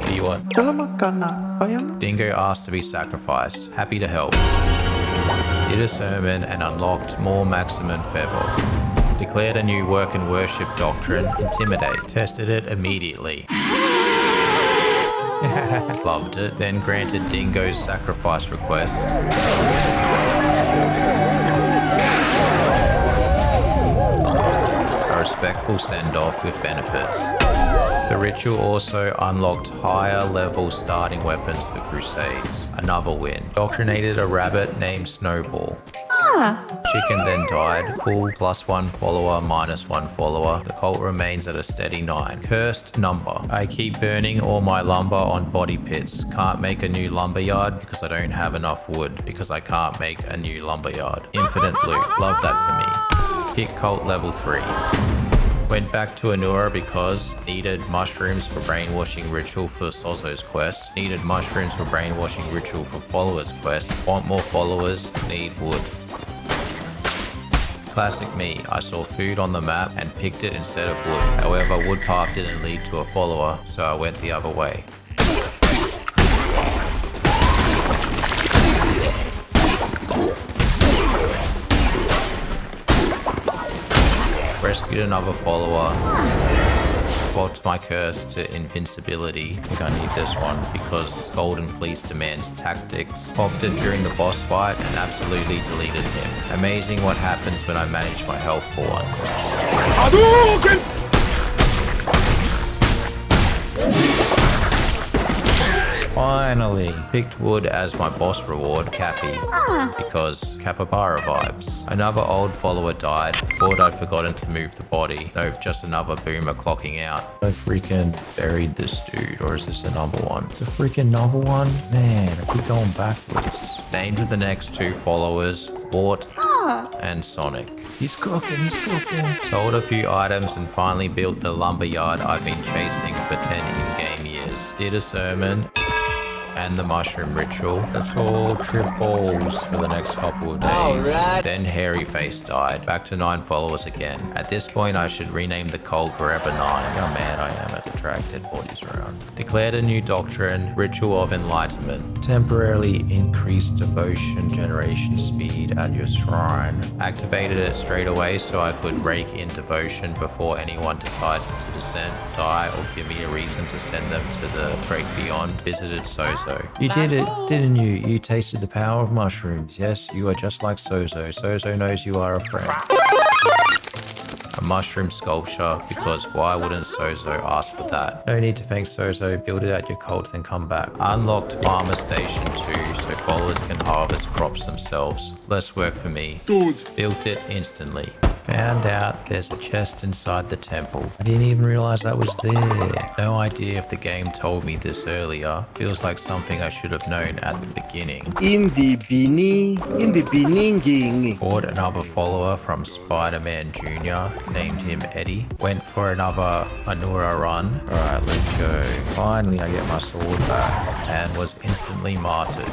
Do you want? Dingo asked to be sacrificed. Happy to help. Did a sermon and unlocked more maximum favor. Declared a new work and worship doctrine, Intimidate. Tested it immediately. Loved it. Then granted Dingo's sacrifice request. A respectful send-off with benefits. The ritual also unlocked higher level starting weapons for crusades. Another win. Doctrinated a rabbit named Snowball. Chicken then died. Cool, +1 follower, -1 follower. The cult remains at a steady 9. Cursed number. I keep burning all my lumber on body pits. Can't make a new lumberyard because I don't have enough wood. Because I can't make a new lumberyard. Infinite loot. Love that for me. Hit cult level 3. Went back to Anura because needed mushrooms for brainwashing ritual for Sozo's quest. Needed mushrooms for brainwashing ritual for followers quest. Want more followers, need wood. Classic me, I saw food on the map and picked it instead of wood. However, wood path didn't lead to a follower, so I went the other way. Rescued another follower. Swapped my curse to invincibility. I think I need this one because Golden Fleece demands tactics. Popped it during the boss fight and absolutely deleted him. Amazing what happens when I manage my health for once. Finally, picked wood as my boss reward, Cappy, because capybara vibes. Another old follower died. Thought I'd forgotten to move the body. Nope, just another boomer clocking out. I freaking buried this dude, or is this another one? It's a freaking another one? Man, I keep going backwards. Named the next 2 followers, Wart and Sonic. He's cooking. Sold a few items and finally built the lumberyard I've been chasing for 10 in-game years. Did a sermon and the mushroom ritual. That's all triples for the next couple of days. Alright. Then Hairy Face died. Back to 9 followers again. At this point, I should rename the cult Forever 9. How mad I am at the track dead bodies around. Declared a new doctrine, Ritual of Enlightenment. Temporarily increased devotion generation speed at your shrine. Activated it straight away so I could rake in devotion before anyone decides to descend, die, or give me a reason to send them to the great beyond. Visited Sozo. You did it, didn't you? You tasted the power of mushrooms. Yes, you are just like Sozo. Sozo knows you are a friend. A mushroom sculpture, because why wouldn't Sozo ask for that? No need to thank Sozo, build it at your cult, then come back. Unlocked Farmer Station 2, so followers can harvest crops themselves. Less work for me. Dude. Built it instantly. Found out there's a chest inside the temple. I didn't even realize that was there. No idea if the game told me this earlier. Feels like something I should have known at the beginning. In the beginning. Bought another follower from Spider-Man Jr. Named him Eddie. Went for another Anura run. Alright, let's go. Finally I get my sword back. And was instantly martyred.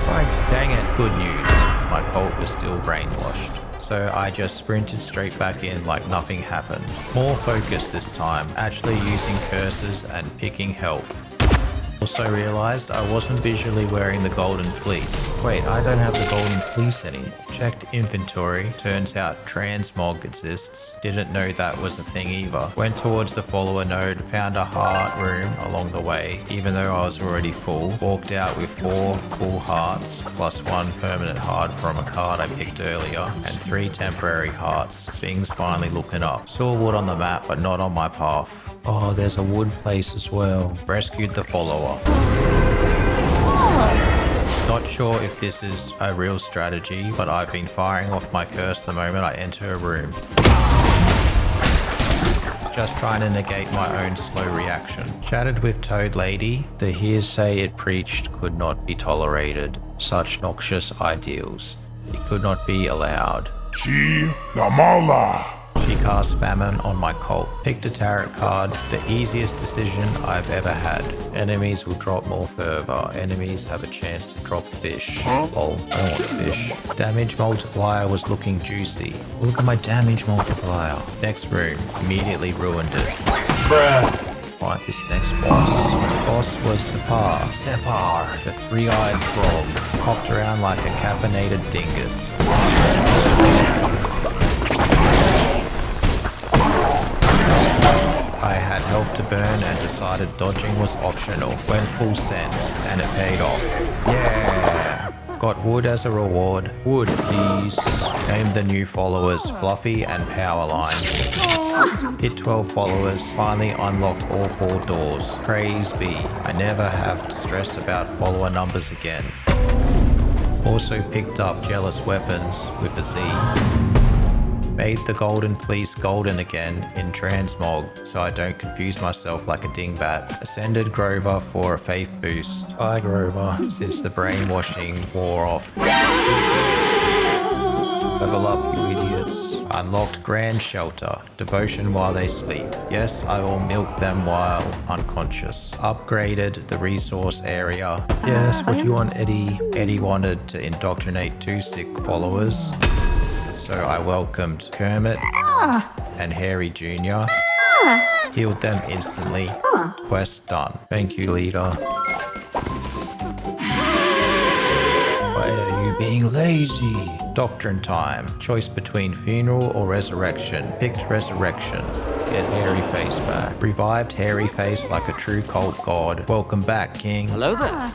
Like, dang it. Good news. My cult was still brainwashed. So I just sprinted straight back in like nothing happened. More focused this time, actually using curses and picking health. Also realized I wasn't visually wearing the golden fleece. Wait, I don't have the golden fleece anymore. Checked inventory, turns out transmog exists. Didn't know that was a thing either. Went towards the follower node, found a heart room along the way, even though I was already full. Walked out with 4 full hearts, plus 1 permanent heart from a card I picked earlier, and 3 temporary hearts. Things finally looking up. Saw wood on the map, but not on my path. Oh, there's a wood place as well. Rescued the follower. Not sure if this is a real strategy, but I've been firing off my curse the moment I enter a room. Just trying to negate my own slow reaction. Chatted with Toad Lady. The hearsay it preached could not be tolerated. Such noxious ideals. It could not be allowed. She la mala. She cast Famine on my cult. Picked a tarot card, the easiest decision I've ever had. Enemies will drop more fervor. Enemies have a chance to drop fish. Lol, I don't want fish. Damage multiplier was looking juicy. Look at my damage multiplier. Next room, immediately ruined it. Fight this next boss. This boss was Separ, the 3-eyed frog. Hopped around like a caffeinated dingus. I had health to burn and decided dodging was optional. Went full send and it paid off. Yeah! Got wood as a reward. Wood, please. Named the new followers Fluffy and Powerline. Hit 12 followers. Finally unlocked all 4 doors. Praise be. I never have to stress about follower numbers again. Also picked up jealous weapons with a Z. Made the golden fleece golden again in transmog so I don't confuse myself like a dingbat. Ascended Grover for a faith boost. Bye Grover, since the brainwashing wore off. Level up, you idiots. Unlocked Grand Shelter. Devotion while they sleep. Yes, I will milk them while unconscious. Upgraded the resource area. Yes, what do you want, Eddie? Eddie wanted to indoctrinate 2 sick followers. So I welcomed Kermit and Harry Jr. Healed them instantly. Quest done. Thank you, leader. Why are you being lazy? Doctrine time. Choice between funeral or resurrection. Picked resurrection. Let's get Hairy Face back. Revived Hairy Face like a true cult god. Welcome back, King. Hello there.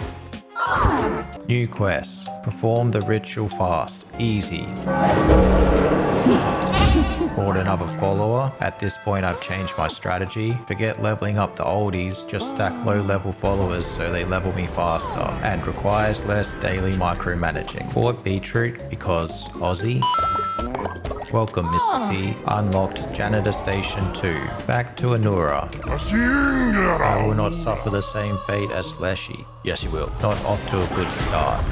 New quest. Perform the ritual fast. Easy. Brought another follower. At this point I've changed my strategy. Forget leveling up the oldies, just stack low level followers so they level me faster and requires less daily micromanaging. Bought Beetroot because Aussie. Welcome Mr. T. Unlocked Janitor Station 2. Back to Anura. I will not suffer the same fate as Leshy. Yes you will. Not off to a good start.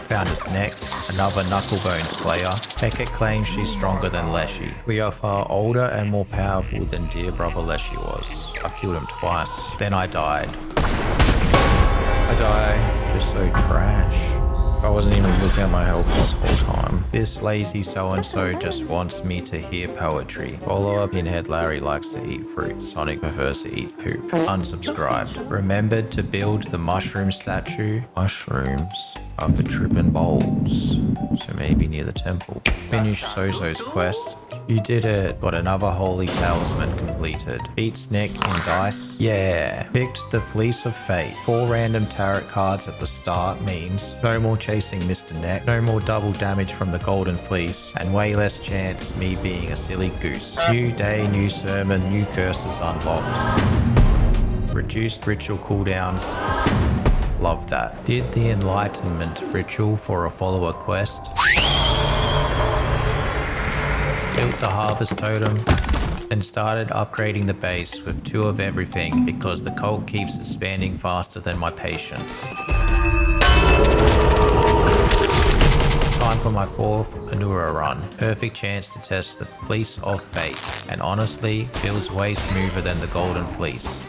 Found his neck, another Knucklebones player. Beckett claims she's stronger than Leshy. We are far older and more powerful than dear brother Leshy was. I've killed him twice. Then I died. I die just so trash. I wasn't even looking at my health this whole time. This lazy so-and-so just wants me to hear poetry. Follow-up Pinhead Larry likes to eat fruit. Sonic prefers to eat poop. Unsubscribed. Remembered to build the mushroom statue. Mushrooms are for tripping bowls. So maybe near the temple. Finished Sozo's quest. You did it. Got another Holy Talisman completed. Beat Snick in dice. Yeah. Picked the Fleece of Fate. 4 random tarot cards at the start means no more chasing Mr. Neck, no more double damage from the golden fleece, and way less chance me being a silly goose. New day, new sermon, new curses unlocked. Reduced ritual cooldowns. Love that. Did the enlightenment ritual for a follower quest. built the harvest totem, then started upgrading the base with 2 of everything because the cult keeps expanding faster than my patience. Time for my 4th Anura run. Perfect chance to test the Fleece of Fate, and honestly, feels way smoother than the Golden Fleece.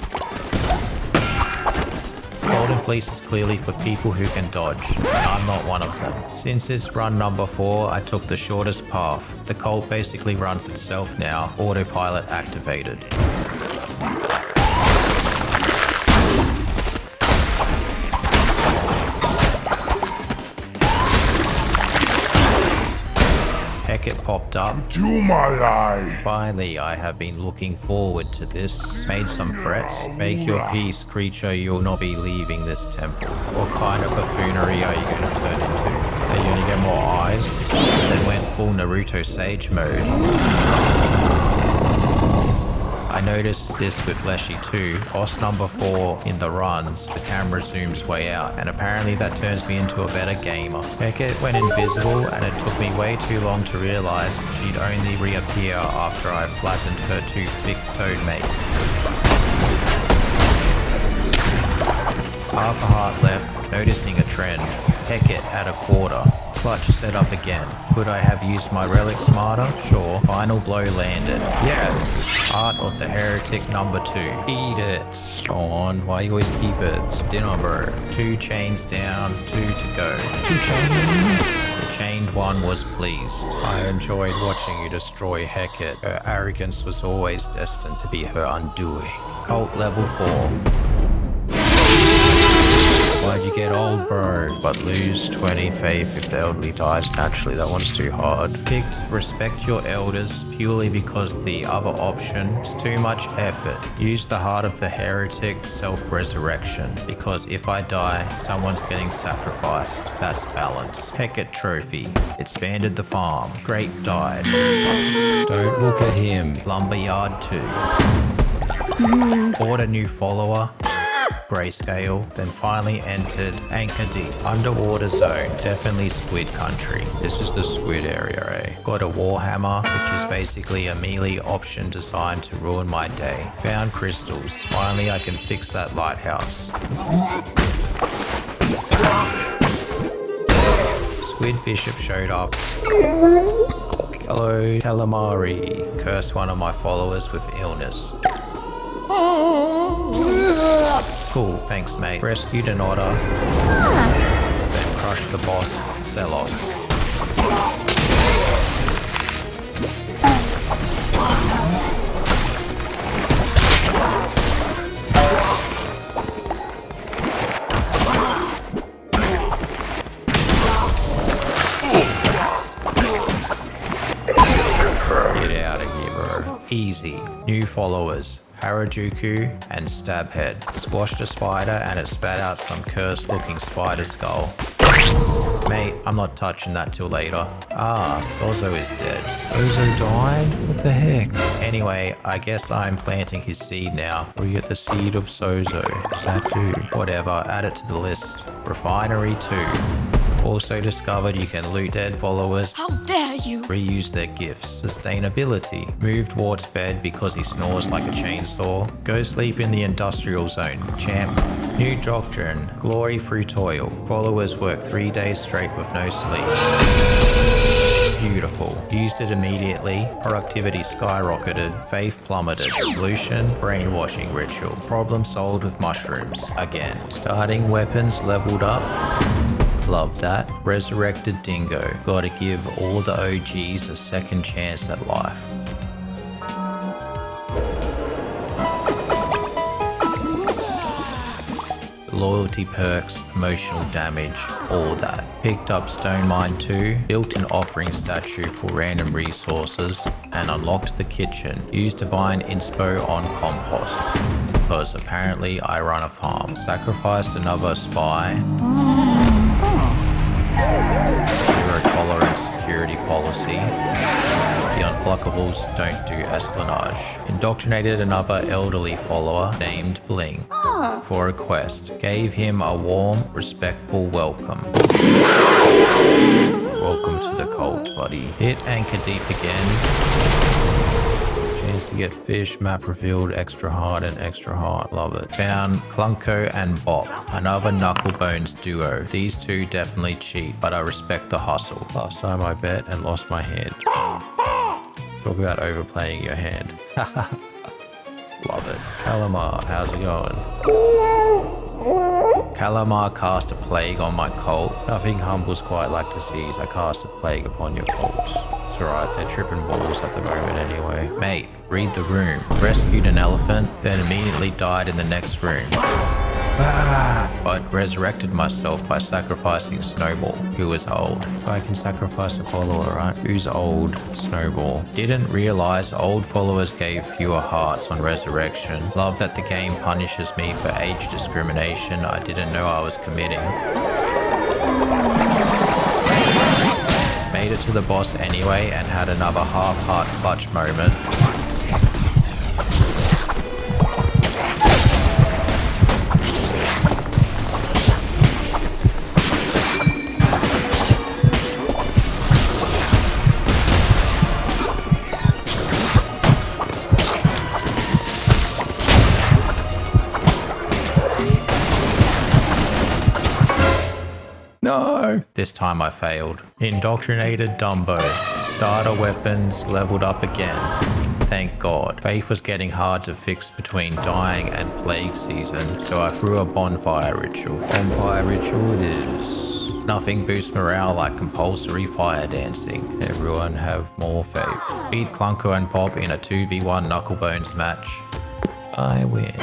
Golden Fleece is clearly for people who can dodge, and I'm not one of them. Since it's run number 4, I took the shortest path. The cult basically runs itself now, autopilot activated. It popped up. To my eye. Finally, I have been looking forward to this. Made some threats. Make your peace, creature. You'll not be leaving this temple. What kind of buffoonery are you going to turn into? Are you going to get more eyes? Then went full Naruto Sage mode. I noticed this with Leshy too. Boss number 4 in the runs, the camera zooms way out, and apparently that turns me into a better gamer. Beckett went invisible, and it took me way too long to realize she'd only reappear after I flattened her 2 thick-toed mates. Half a heart left, noticing a trend. Beckett at a quarter. Clutch set up again. Could I have used my relic smarter? Sure. Final blow landed. Yes! Heart of the Heretic number 2. Eat it. Go on. Why you always keep it? It's dinner, bro. 2 chains down, 2 to go. 2 chains. The chained one was pleased. I enjoyed watching you destroy Hecate. Her arrogance was always destined to be her undoing. Cult level 4. Why'd you get old, bro? But lose 20 faith if the elderly dies naturally. That one's too hard. Picked respect your elders purely because the other option is too much effort. Use the heart of the heretic self-resurrection because if I die, someone's getting sacrificed. That's balance. Hecate trophy. Expanded the farm. Grape died. Don't look at him. Lumberyard 2. Bought a new follower. Grayscale, then finally entered Anchor Deep. Underwater zone, definitely squid country. This is the squid area, eh? Got a Warhammer, which is basically a melee option designed to ruin my day. Found crystals. Finally I can fix that lighthouse. Squid Bishop showed up. Hello, calamari. Cursed one of my followers with illness. Cool, thanks mate. Rescued an otter. Then crushed the boss, Celos. Get out of here, bro. Easy. New followers. Harajuku and Stabhead. Squashed a spider and it spat out some cursed looking spider skull. Mate, I'm not touching that till later. Ah, Sozo is dead. Sozo died? What the heck? Anyway, I guess I'm planting his seed now. We get the seed of Sozo. What does that do? Whatever, add it to the list. Refinery 2. Also discovered you can loot dead followers. How dare you! Reuse their gifts. Sustainability. Move towards bed because he snores like a chainsaw. Go sleep in the industrial zone. Champ. New doctrine. Glory through toil. Followers work 3 days straight with no sleep. Beautiful. Used it immediately. Productivity skyrocketed. Faith plummeted. Solution. Brainwashing ritual. Problem solved with mushrooms. Again. Starting weapons leveled up. Love that. Resurrected Dingo. Gotta give all the OGs a second chance at life. Loyalty perks, emotional damage, all that. Picked up Stone Mine 2, built an offering statue for random resources, and unlocked the kitchen. Used Divine Inspo on compost. Because apparently I run a farm. Sacrificed another spy. Zero tolerance security policy. The Unfluckables don't do espionage. Indoctrinated another elderly follower named Bling for a quest. Gave him a warm, respectful welcome. Well, Welcome to the cult, buddy. Hit anchor deep again. Chance to get fish, map revealed, extra hard and extra hard. Love it. Found Clunko and Bop, another Knucklebones duo. These two definitely cheat, but I respect the hustle. Last time I bet and lost my hand. Talk about overplaying your hand. Love it. Calamar, how's it going? Calamar cast a plague on my cult. Nothing humbles quite like disease. I cast a plague upon your cult. It's alright, they're tripping balls at the moment anyway. Mate, read the room. Rescued an elephant, then immediately died in the next room. But resurrected myself by sacrificing Snowball, who was old. I can sacrifice a follower, right? Who's old? Snowball. Didn't realize old followers gave fewer hearts on resurrection. Love that the game punishes me for age discrimination I didn't know I was committing. Made it to the boss anyway and had another half-heart clutch moment. No! This time I failed. Indoctrinated Dumbo. Starter weapons leveled up again. Thank God. Faith was getting hard to fix between dying and plague season, so I threw a bonfire ritual. Bonfire ritual it is. Nothing boosts morale like compulsory fire dancing. Everyone have more faith. Beat Clunko and Pop in a 2v1 Knucklebones match. I win.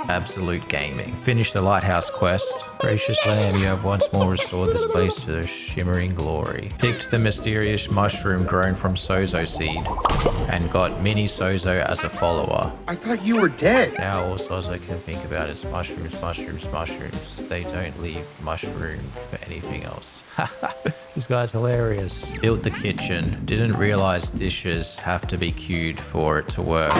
Absolute gaming. Finish the lighthouse quest. Gracious Lamb, you have once more restored this place to the shimmering glory. Picked the mysterious mushroom grown from Sozo seed and got Mini Sozo as a follower. I thought you were dead. Now all Sozo can think about is mushrooms, mushrooms, mushrooms. They don't leave mushroom for anything else. This guy's hilarious. Built the kitchen. Didn't realize dishes have to be queued for it to work.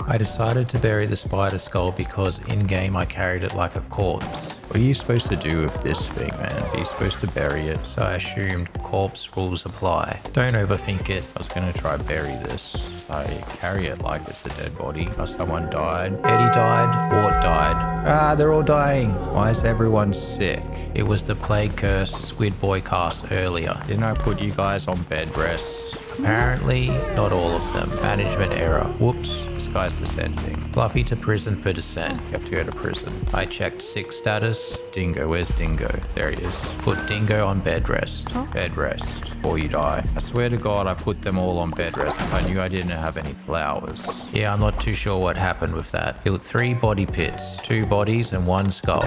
I decided to bury the spider skull because in-game I carried it like a corpse. What are you supposed to do with this thing, man? Are you supposed to bury it? So I assumed corpse rules apply. Don't overthink it. I was gonna try bury this. So I carry it like it's a dead body. Someone died. Eddie died. Wart died. They're all dying. Why is everyone sick? It was the plague curse Squid Boy cast earlier. Didn't I put you guys on bed rest? Apparently, not all of them. Management error. Whoops, this guy's dissenting. Fluffy to prison for dissent. You have to go to prison. I checked sick status. Dingo, where's Dingo? There he is. Put Dingo on bed rest. Bed rest, before you die. I swear to God, I put them all on bed rest because I knew I didn't have any flowers. Yeah, I'm not too sure what happened with that. Built 3 body pits, 2 bodies and 1 skull.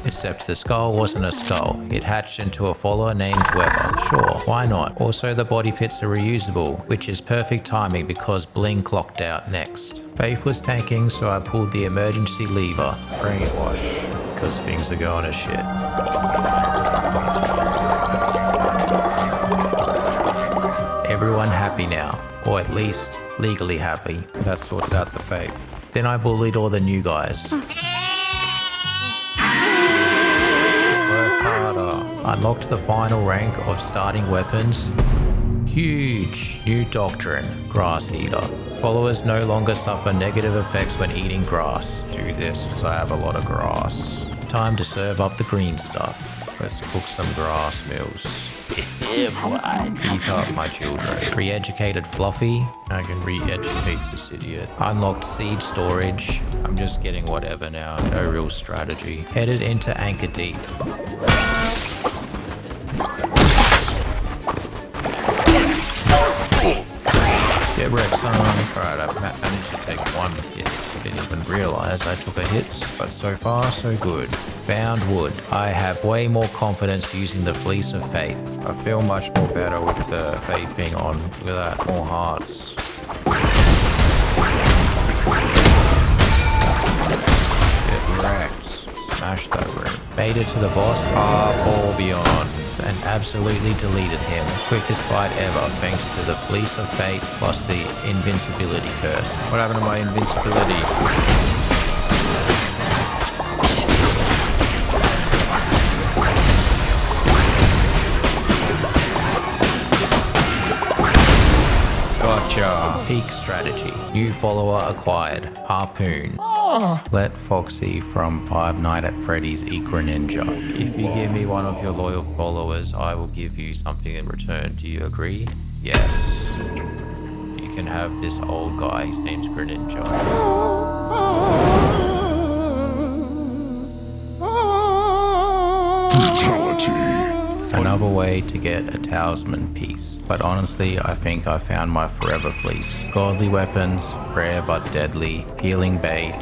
Except the skull wasn't a skull. It hatched into a follower named Weber. Sure, why not? Also, the body pits are reusable, which is perfect timing because Bling clocked out next. Faith was tanking, so I pulled the emergency lever. Brainwash, because things are going to shit. Everyone happy now, or at least legally happy. That sorts out the Faith. Then I bullied all the new guys. Unlocked the final rank of starting weapons. Huge. New doctrine. Grass eater. Followers no longer suffer negative effects when eating grass. Do this because I have a lot of grass. Time to serve up the green stuff. Let's cook some grass meals. Eat up my children. Re-educated Fluffy. I can re-educate this idiot. Unlocked seed storage. I'm just getting whatever now. No real strategy. Headed into Anchor Deep. Get wrecked, son. Alright, I've managed to take 1 hit. Didn't even realize I took a hit, but so far so good. Found wood. I have way more confidence using the Fleece of Fate. I feel much more better with the Fate being on. Look at that, more hearts. Get wrecked. Smash that room. Made it to the boss. Ball beyond. And absolutely deleted him. Quickest fight ever thanks to the Fleece of Fate plus the invincibility curse. What happened to my invincibility? Peak strategy. New follower acquired. Harpoon. Let Foxy from Five Nights at Freddy's eat Greninja. If you give me one of your loyal followers, I will give you something in return. Do you agree? Yes. You can have this old guy. His name's Greninja. Another way to get a talisman piece. But honestly, I think I found my forever fleece. Godly weapons, rare but deadly. Healing Bay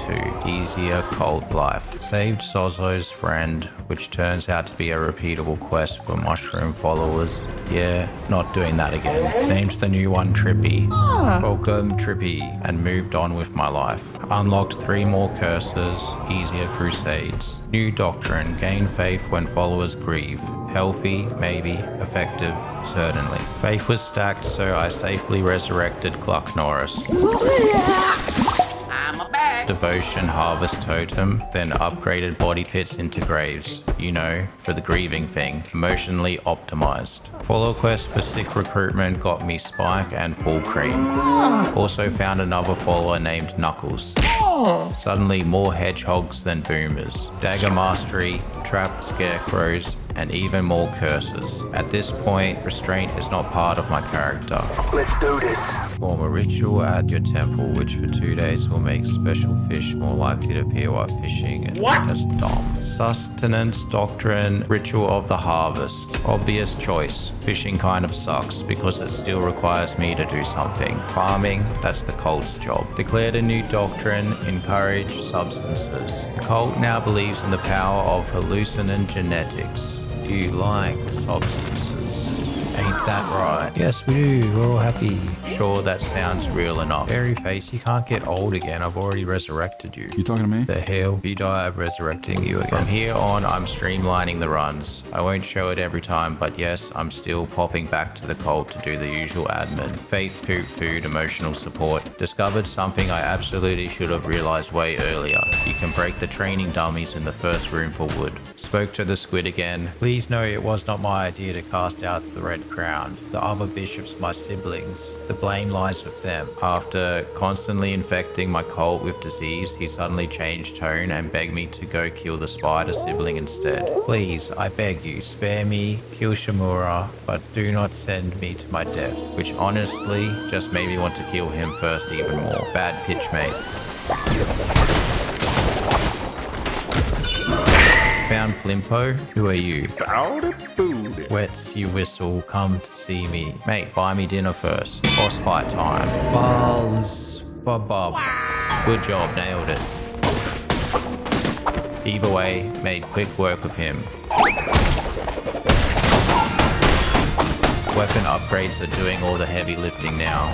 2. Easier cult life. Saved Sozo's friend, which turns out to be a repeatable quest for mushroom followers. Yeah, not doing that again. Named the new one Trippy. Welcome Trippy, and moved on with my life. Unlocked 3 more curses, easier crusades. New doctrine, gain faith when followers grieve. Healthy, maybe. Effective, certainly. Faith was stacked, so I safely resurrected Gluck Norris. I'm a bag. Devotion harvest totem, then upgraded body pits into graves. You know, for the grieving thing. Emotionally optimized. Follow quest for sick recruitment got me Spike and full cream. Also found another follower named Knuckles. Suddenly more hedgehogs than boomers. Dagger mastery, trap scarecrows, and even more curses. At this point, restraint is not part of my character. Let's do this. Form a ritual at your temple, which for 2 days will make special fish more likely to appear while fishing. And that's dumb. Sustenance doctrine, ritual of the harvest. Obvious choice. Fishing kind of sucks because it still requires me to do something. Farming, that's the cult's job. Declared a new doctrine, encourage substances. The cult now believes in the power of hallucinant genetics. Do you like substances? Ain't that right? Yes, we do. We're all happy. Sure, that sounds real enough. Fairyface, you can't get old again. I've already resurrected you. You talking to me? The hell? If you die, I'm resurrecting you again. From here on, I'm streamlining the runs. I won't show it every time, but yes, I'm still popping back to the cult to do the usual admin. Faith, poop, food, emotional support. Discovered something I absolutely should have realized way earlier. You can break the training dummies in the first room for wood. Spoke to the squid again. Please know it was not my idea to cast out the red crown. The other bishops, my siblings. The blame lies with them. After constantly infecting my cult with disease, he suddenly changed tone and begged me to go kill the spider sibling instead. Please, I beg you, spare me, kill Shimura, but do not send me to my death. Which honestly just made me want to kill him first even more. Bad pitch, mate. Found Plimpo. Who are you? Wets, you whistle, come to see me. Mate, buy me dinner first. Boss fight time. Balls. Bob. Good job, nailed it. Either way, made quick work of him. Weapon upgrades are doing all the heavy lifting now.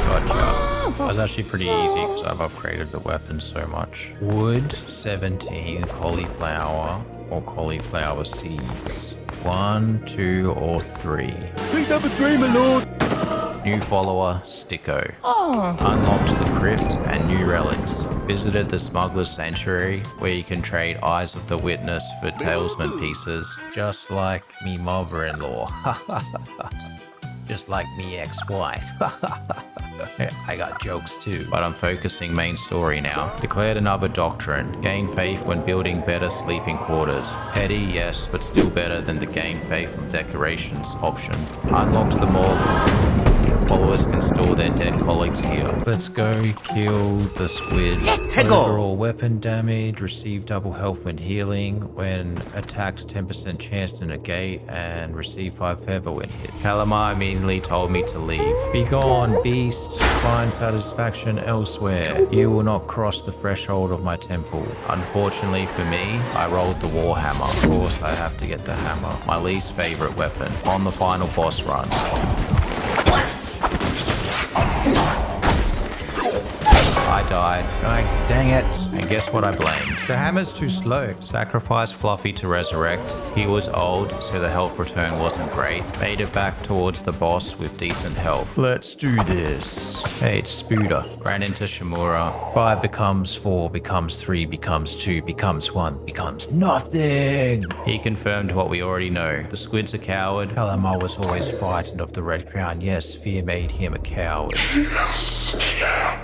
Gotcha. That was actually pretty easy because I've upgraded the weapon so much. Wood, 17, cauliflower or cauliflower seeds. 1, 2, or 3. Pick up a dream, my lord. New follower, Sticko. Unlocked the crypt and new relics. Visited the Smuggler's Sanctuary, where you can trade Eyes of the Witness for talisman pieces, just like me mother-in-law. Just like me ex-wife. I got jokes too, but I'm focusing main story now. Declared another doctrine. Gain faith when building better sleeping quarters. Petty, yes, but still better than the gain faith from decorations option. Unlocked the morgue. Followers can store their dead colleagues here. Let's go kill the squid. Overall weapon damage, receive double health when healing, when attacked 10% chance to negate, and receive 5 feather when hit. Calamar immediately told me to leave. Be gone, beast. Find satisfaction elsewhere. You will not cross the threshold of my temple. Unfortunately for me, I rolled the warhammer. Of course, I have to get the hammer. My least favorite weapon. On the final boss run. I died. Going, dang it. And guess what I blamed? The hammer's too slow. Sacrificed Fluffy to resurrect. He was old, so the health return wasn't great. Made it back towards the boss with decent health. Let's do this. Hey, it's Spooder. Ran into Shimura. 5 becomes 4, becomes 3, becomes 2, becomes 1, becomes nothing. He confirmed what we already know. The squid's a coward. Calamar was always frightened of the Red Crown. Yes, fear made him a coward.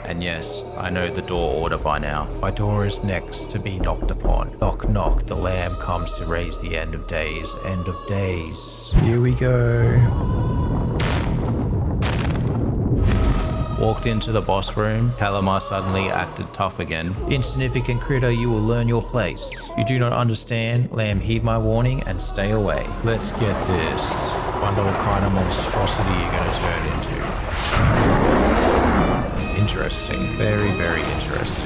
And yes, I know the door order by now. My door is next to be knocked upon. Knock, knock, the lamb comes to raise the end of days. End of days. Here we go. Walked into the boss room. Calamar suddenly acted tough again. Insignificant critter, you will learn your place. You do not understand. Lamb, heed my warning and stay away. Let's get this. Wonder what kind of monstrosity you're gonna turn into. Interesting. Very, very interesting.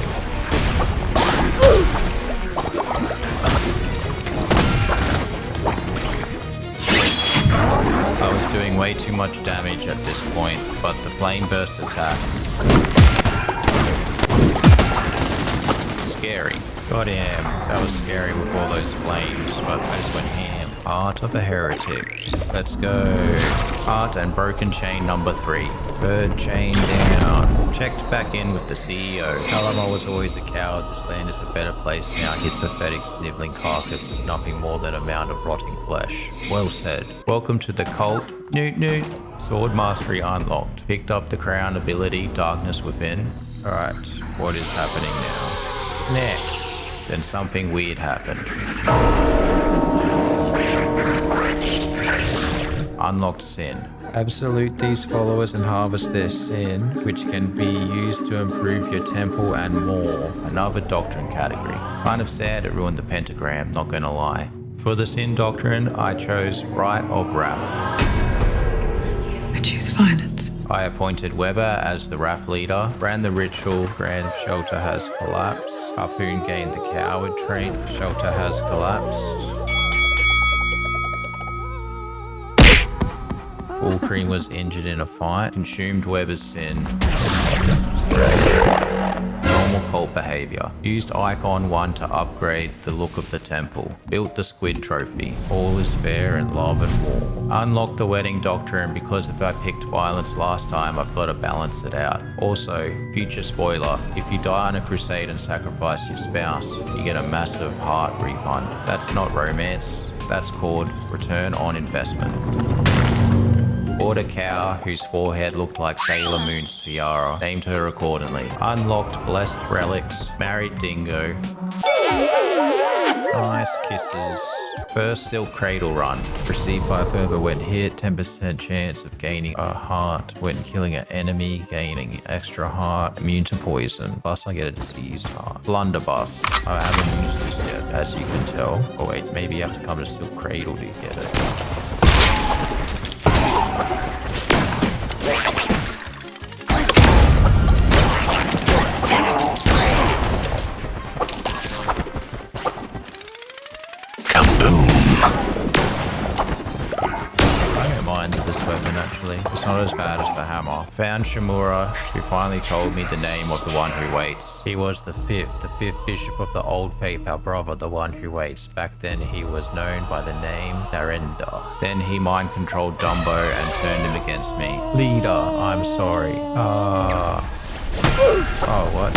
I was doing way too much damage at this point, but the flame burst attack. Scary. Goddamn, that was scary with all those flames, but I just went ham. Heart of a heretic. Let's go. Heart and broken chain number 3. Third chain down. Checked back in with the CEO. Calamar was always a coward. This land is a better place now. His pathetic sniveling carcass is nothing more than a mound of rotting flesh. Well said. Welcome to the cult. Newt newt. Sword mastery unlocked. Picked up the crown ability, darkness within. Alright, what is happening now? Snacks. Then something weird happened. Unlocked sin. Absolute these followers and harvest their sin, which can be used to improve your temple and more. Another doctrine category. Kind of sad it ruined the pentagram, not gonna lie. For the sin doctrine, I chose Rite of Wrath. I choose violence. I appointed Weber as the Wrath leader, ran the ritual, Grand Shelter has collapsed, Harpoon gained the coward trait, Shelter has collapsed. Full Cream was injured in a fight, consumed Weber's sin. Normal cult behavior. Used Icon 1 to upgrade the look of the temple. Built the squid trophy. All is fair in love and war. Unlocked the wedding doctrine because if I picked violence last time, I've got to balance it out. Also, future spoiler, if you die on a crusade and sacrifice your spouse, you get a massive heart refund. That's not romance. That's called return on investment. Bought a cow whose forehead looked like Sailor Moon's tiara. Named her accordingly. Unlocked blessed relics. Married dingo. Nice kisses. First silk cradle run. Receive 5 further when hit. 10% chance of gaining a heart when killing an enemy. Gaining extra heart. Immune to poison. Plus I get a diseased heart. Blunderbuss. I haven't used this yet, as you can tell. Oh wait, maybe you have to come to silk cradle to get it. It's not as bad as the hammer. Found Shimura, who finally told me the name of the one who waits. He was the fifth bishop of the old faith, our brother, the one who waits. Back then he was known by the name Narendra. Then he mind controlled Dumbo and turned him against me. Leader, I'm sorry. Oh, what?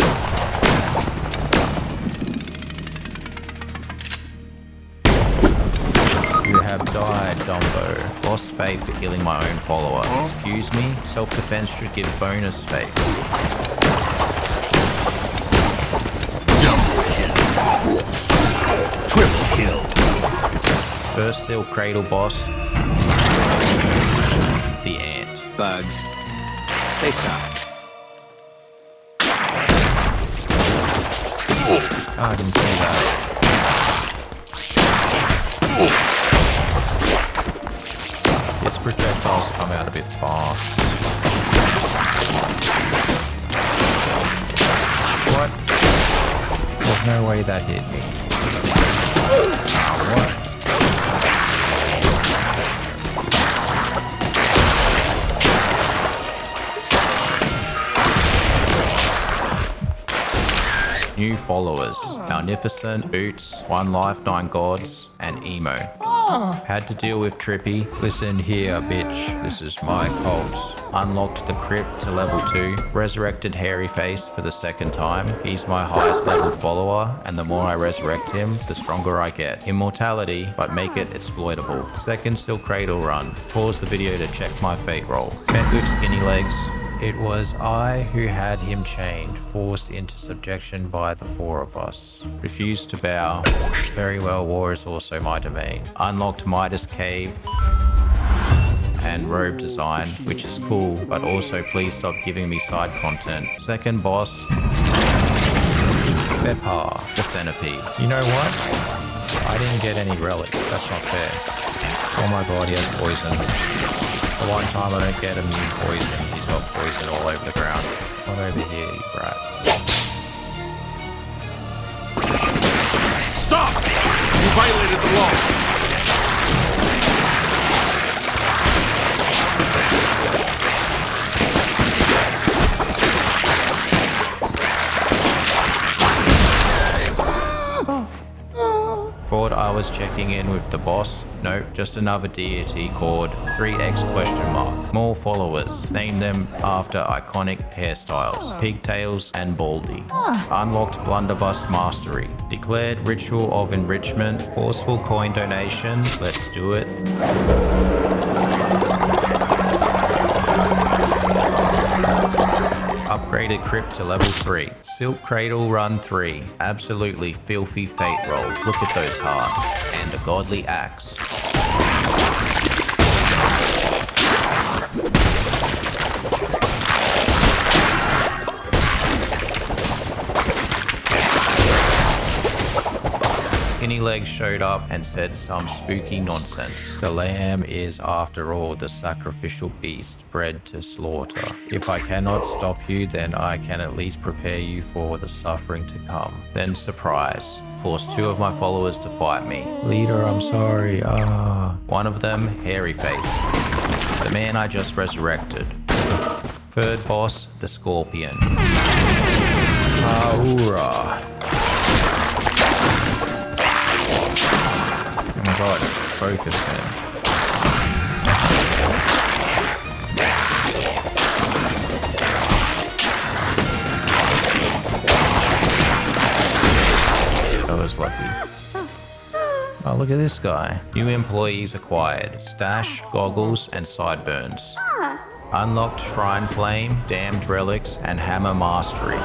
You have died, Dumbo. Lost faith for killing my own follower. Excuse me? Self-defense should give bonus faith. Double kill. Triple kill. First seal cradle boss. The ant. Bugs. They suck. Oh, I didn't see that. Its projectiles come out a bit fast. What? There's no way that hit me. What? New followers: Magnificent, Boots, One Life, Nine Gods, and Emo. Had to deal with Trippy. Listen here, bitch. This is my cult. Unlocked the crypt to level 2. Resurrected Hairy Face for the second time. He's my highest leveled follower, and the more I resurrect him, the stronger I get. Immortality, but make it exploitable. Second Silk Cradle run. Pause the video to check my fate roll. Met with Skinny Legs. It was I who had him chained, forced into subjection by the 4 of us. Refused to bow. Very well, war is also my domain. Unlocked Midas Cave and robe design, which is cool, but also please stop giving me side content. Second boss, Pepper, the centipede. You know what? I didn't get any relics. That's not fair. Oh my god, he has poison. The one time I don't get immune poison, he's got poison all over the ground. Not over here, you brat. Stop! You violated the law. Thought I was checking in with the boss. Nope, just another deity called 3x question mark. More followers. Name them after iconic hairstyles. Pigtails and Baldy. Unlocked Blunderbuss Mastery. Declared Ritual of Enrichment. Forceful coin donation. Let's do it. Upgraded crypt to level 3. Silk Cradle run 3. Absolutely filthy fate roll. Look at those hearts. And a godly axe. Skinny Legs showed up and said some spooky nonsense. The lamb is, after all, the sacrificial beast bred to slaughter. If I cannot stop you, then I can at least prepare you for the suffering to come. Then surprise. Force 2 of my followers to fight me. Leader, I'm sorry. One of them, Hairy Face. The man I just resurrected. Third boss, the Scorpion. Ahura. Oh my god, focus, man. I was lucky. Oh, look at this guy. New employees acquired. Stash, goggles, and sideburns. Unlocked Shrine Flame, Damned Relics, and Hammer Mastery.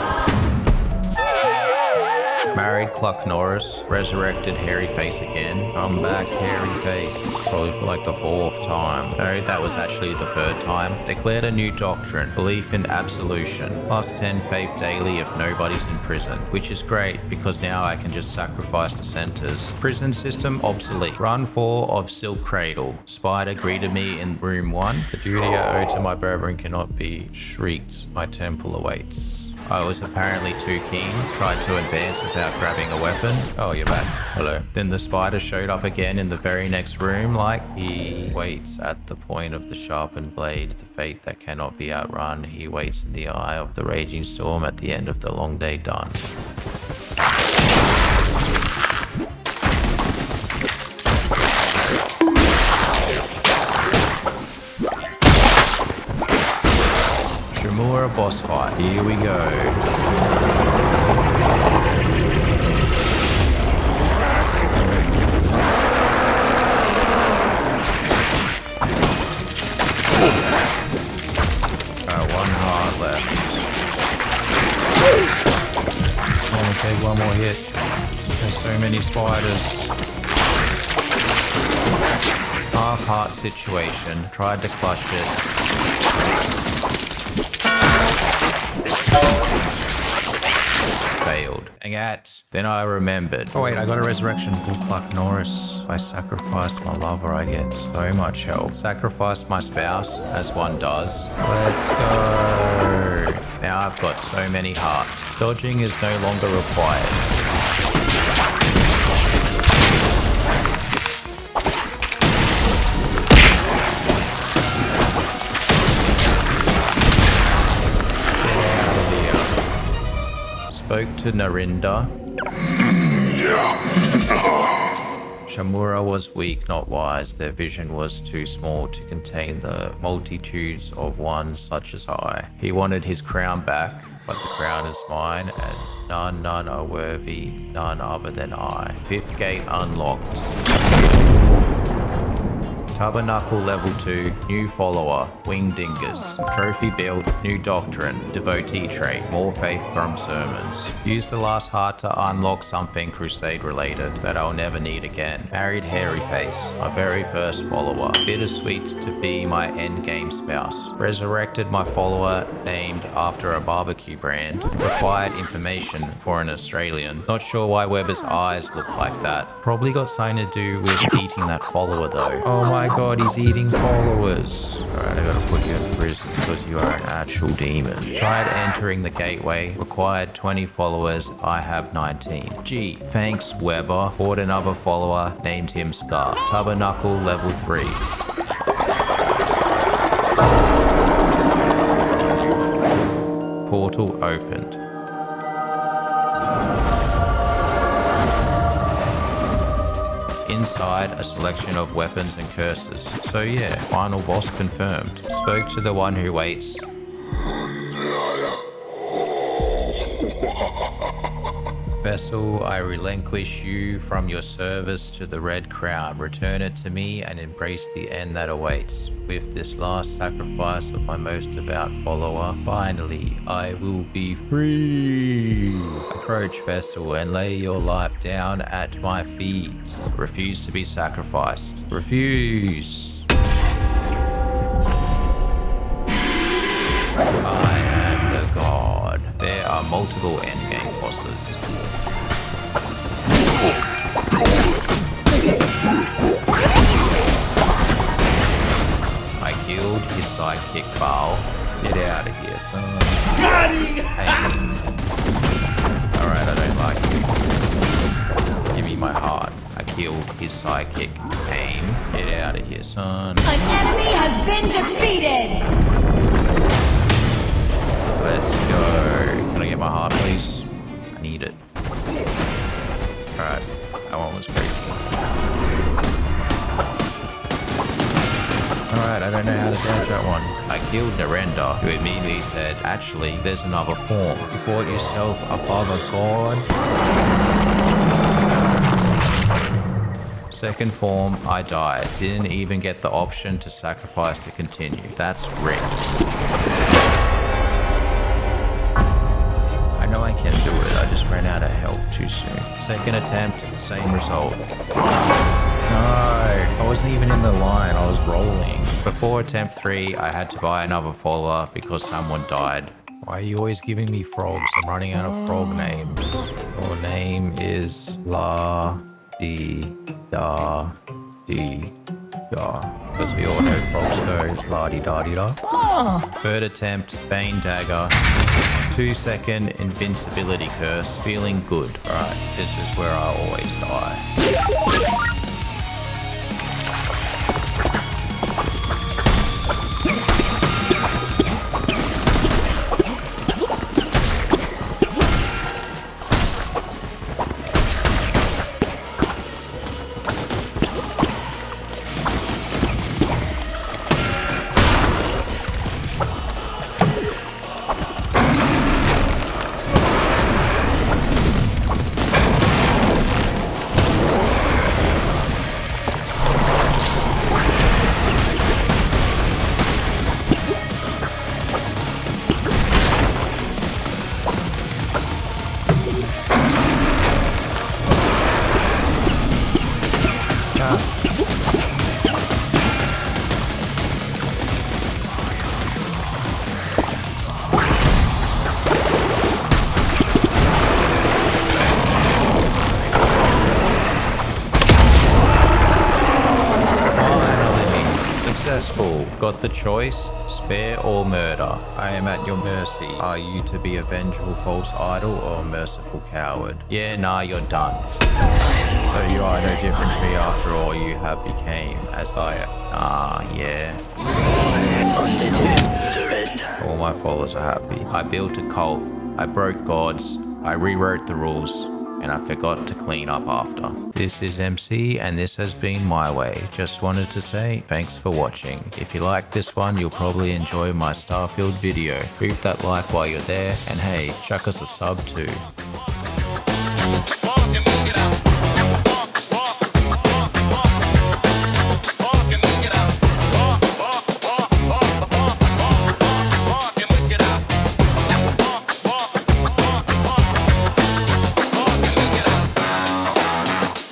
Married Cluck Norris, resurrected Hairy Face again. I'm back, Hairy Face. Probably for like the 4th time. No, that was actually the 3rd time. Declared a new doctrine, belief in absolution. Plus 10 faith daily if nobody's in prison. Which is great, because now I can just sacrifice dissenters. Prison system obsolete. Run 4 of Silk Cradle. Spider greeted me in room 1. The duty I owe to my brethren cannot be shrieked. My temple awaits. I was apparently too keen, tried to advance without grabbing a weapon. Oh, you're back. Hello. Then the spider showed up again in the very next room, like he waits at the point of the sharpened blade, the fate that cannot be outrun. He waits in the eye of the raging storm at the end of the long day done. Shimura boss fight. Here we go. One heart left. Only take one more hit. There's so many spiders. Half heart situation. Tried to clutch it. Failed. Dang it. Then I remembered. Oh wait, I got a resurrection for Cluck Norris. I sacrificed my lover, I get so much help. Sacrificed my spouse, as one does. Let's go. Now I've got so many hearts. Dodging is no longer required. Spoke to Narinda. Shamura was weak, not wise. Their vision was too small to contain the multitudes of one such as I. He wanted his crown back, but the crown is mine, and none are worthy, none other than I. Fifth gate unlocked. Tabernacle level 2, new follower, wing dingers. Trophy built, new doctrine, devotee trait, more faith from sermons. Use the last heart to unlock something crusade related that I'll never need again. Married hairy face, my very first follower. Bittersweet to be my endgame spouse. Resurrected my follower named after a barbecue brand. Required information for an Australian. Not sure why Weber's eyes look like that. Probably got something to do with eating that follower though. Oh my god, he's eating followers. Alright, I gotta put you in prison because you are an actual demon. Tried entering the gateway. Required 20 followers. I have 19. Gee, thanks Weber. Bought another follower. Named him Scar. Tabernacle level 3. Portal opened. Inside, a selection of weapons and curses. So yeah, final boss confirmed. Spoke to the one who waits. Vessel, I relinquish you from your service to the Red Crown. Return it to me and embrace the end that awaits. With this last sacrifice of my most devout follower, finally, I will be free. Approach, Vessel, and lay your life down at my feet. Refuse to be sacrificed. Refuse. I am the god. There are multiple endgame bosses. I killed his sidekick Baal. Get out of here, son. Alright, I don't like you. Give me my heart. I killed his sidekick Pain. Get out of here, son. An enemy has been defeated! Let's go. Can I get my heart, please? I need it. Alright, that one was crazy. Alright, I don't know how to dodge that one. I killed Narendra, who immediately said, actually, there's another form. You fought yourself above a god? Second form, I died. Didn't even get the option to sacrifice to continue. That's rigged. I know I can do it, I just ran out of health too soon. Second attempt, same result. No, I wasn't even in the line, I was rolling. Before attempt 3, I had to buy another follower because someone died. Why are you always giving me frogs? I'm running out of frog names. Your name is La Di Da Di Da. Because we all know frogs go la di da di da. Third attempt, Bane Dagger. 2-second invincibility curse. Feeling good. Alright, this is where I always die. Successful. Got the choice, spare or murder. I am at your mercy. Are you to be a vengeful false idol or a merciful coward? Yeah, nah, you're done. So you are no different to me after all you have became, as I... yeah. All my followers are happy. I built a cult. I broke gods. I rewrote the rules and I forgot to clean up after. This is MC and this has been my way. Just wanted to say thanks for watching. If you like this one, you'll probably enjoy my Starfield video. Leave that like while you're there, and hey, chuck us a sub too.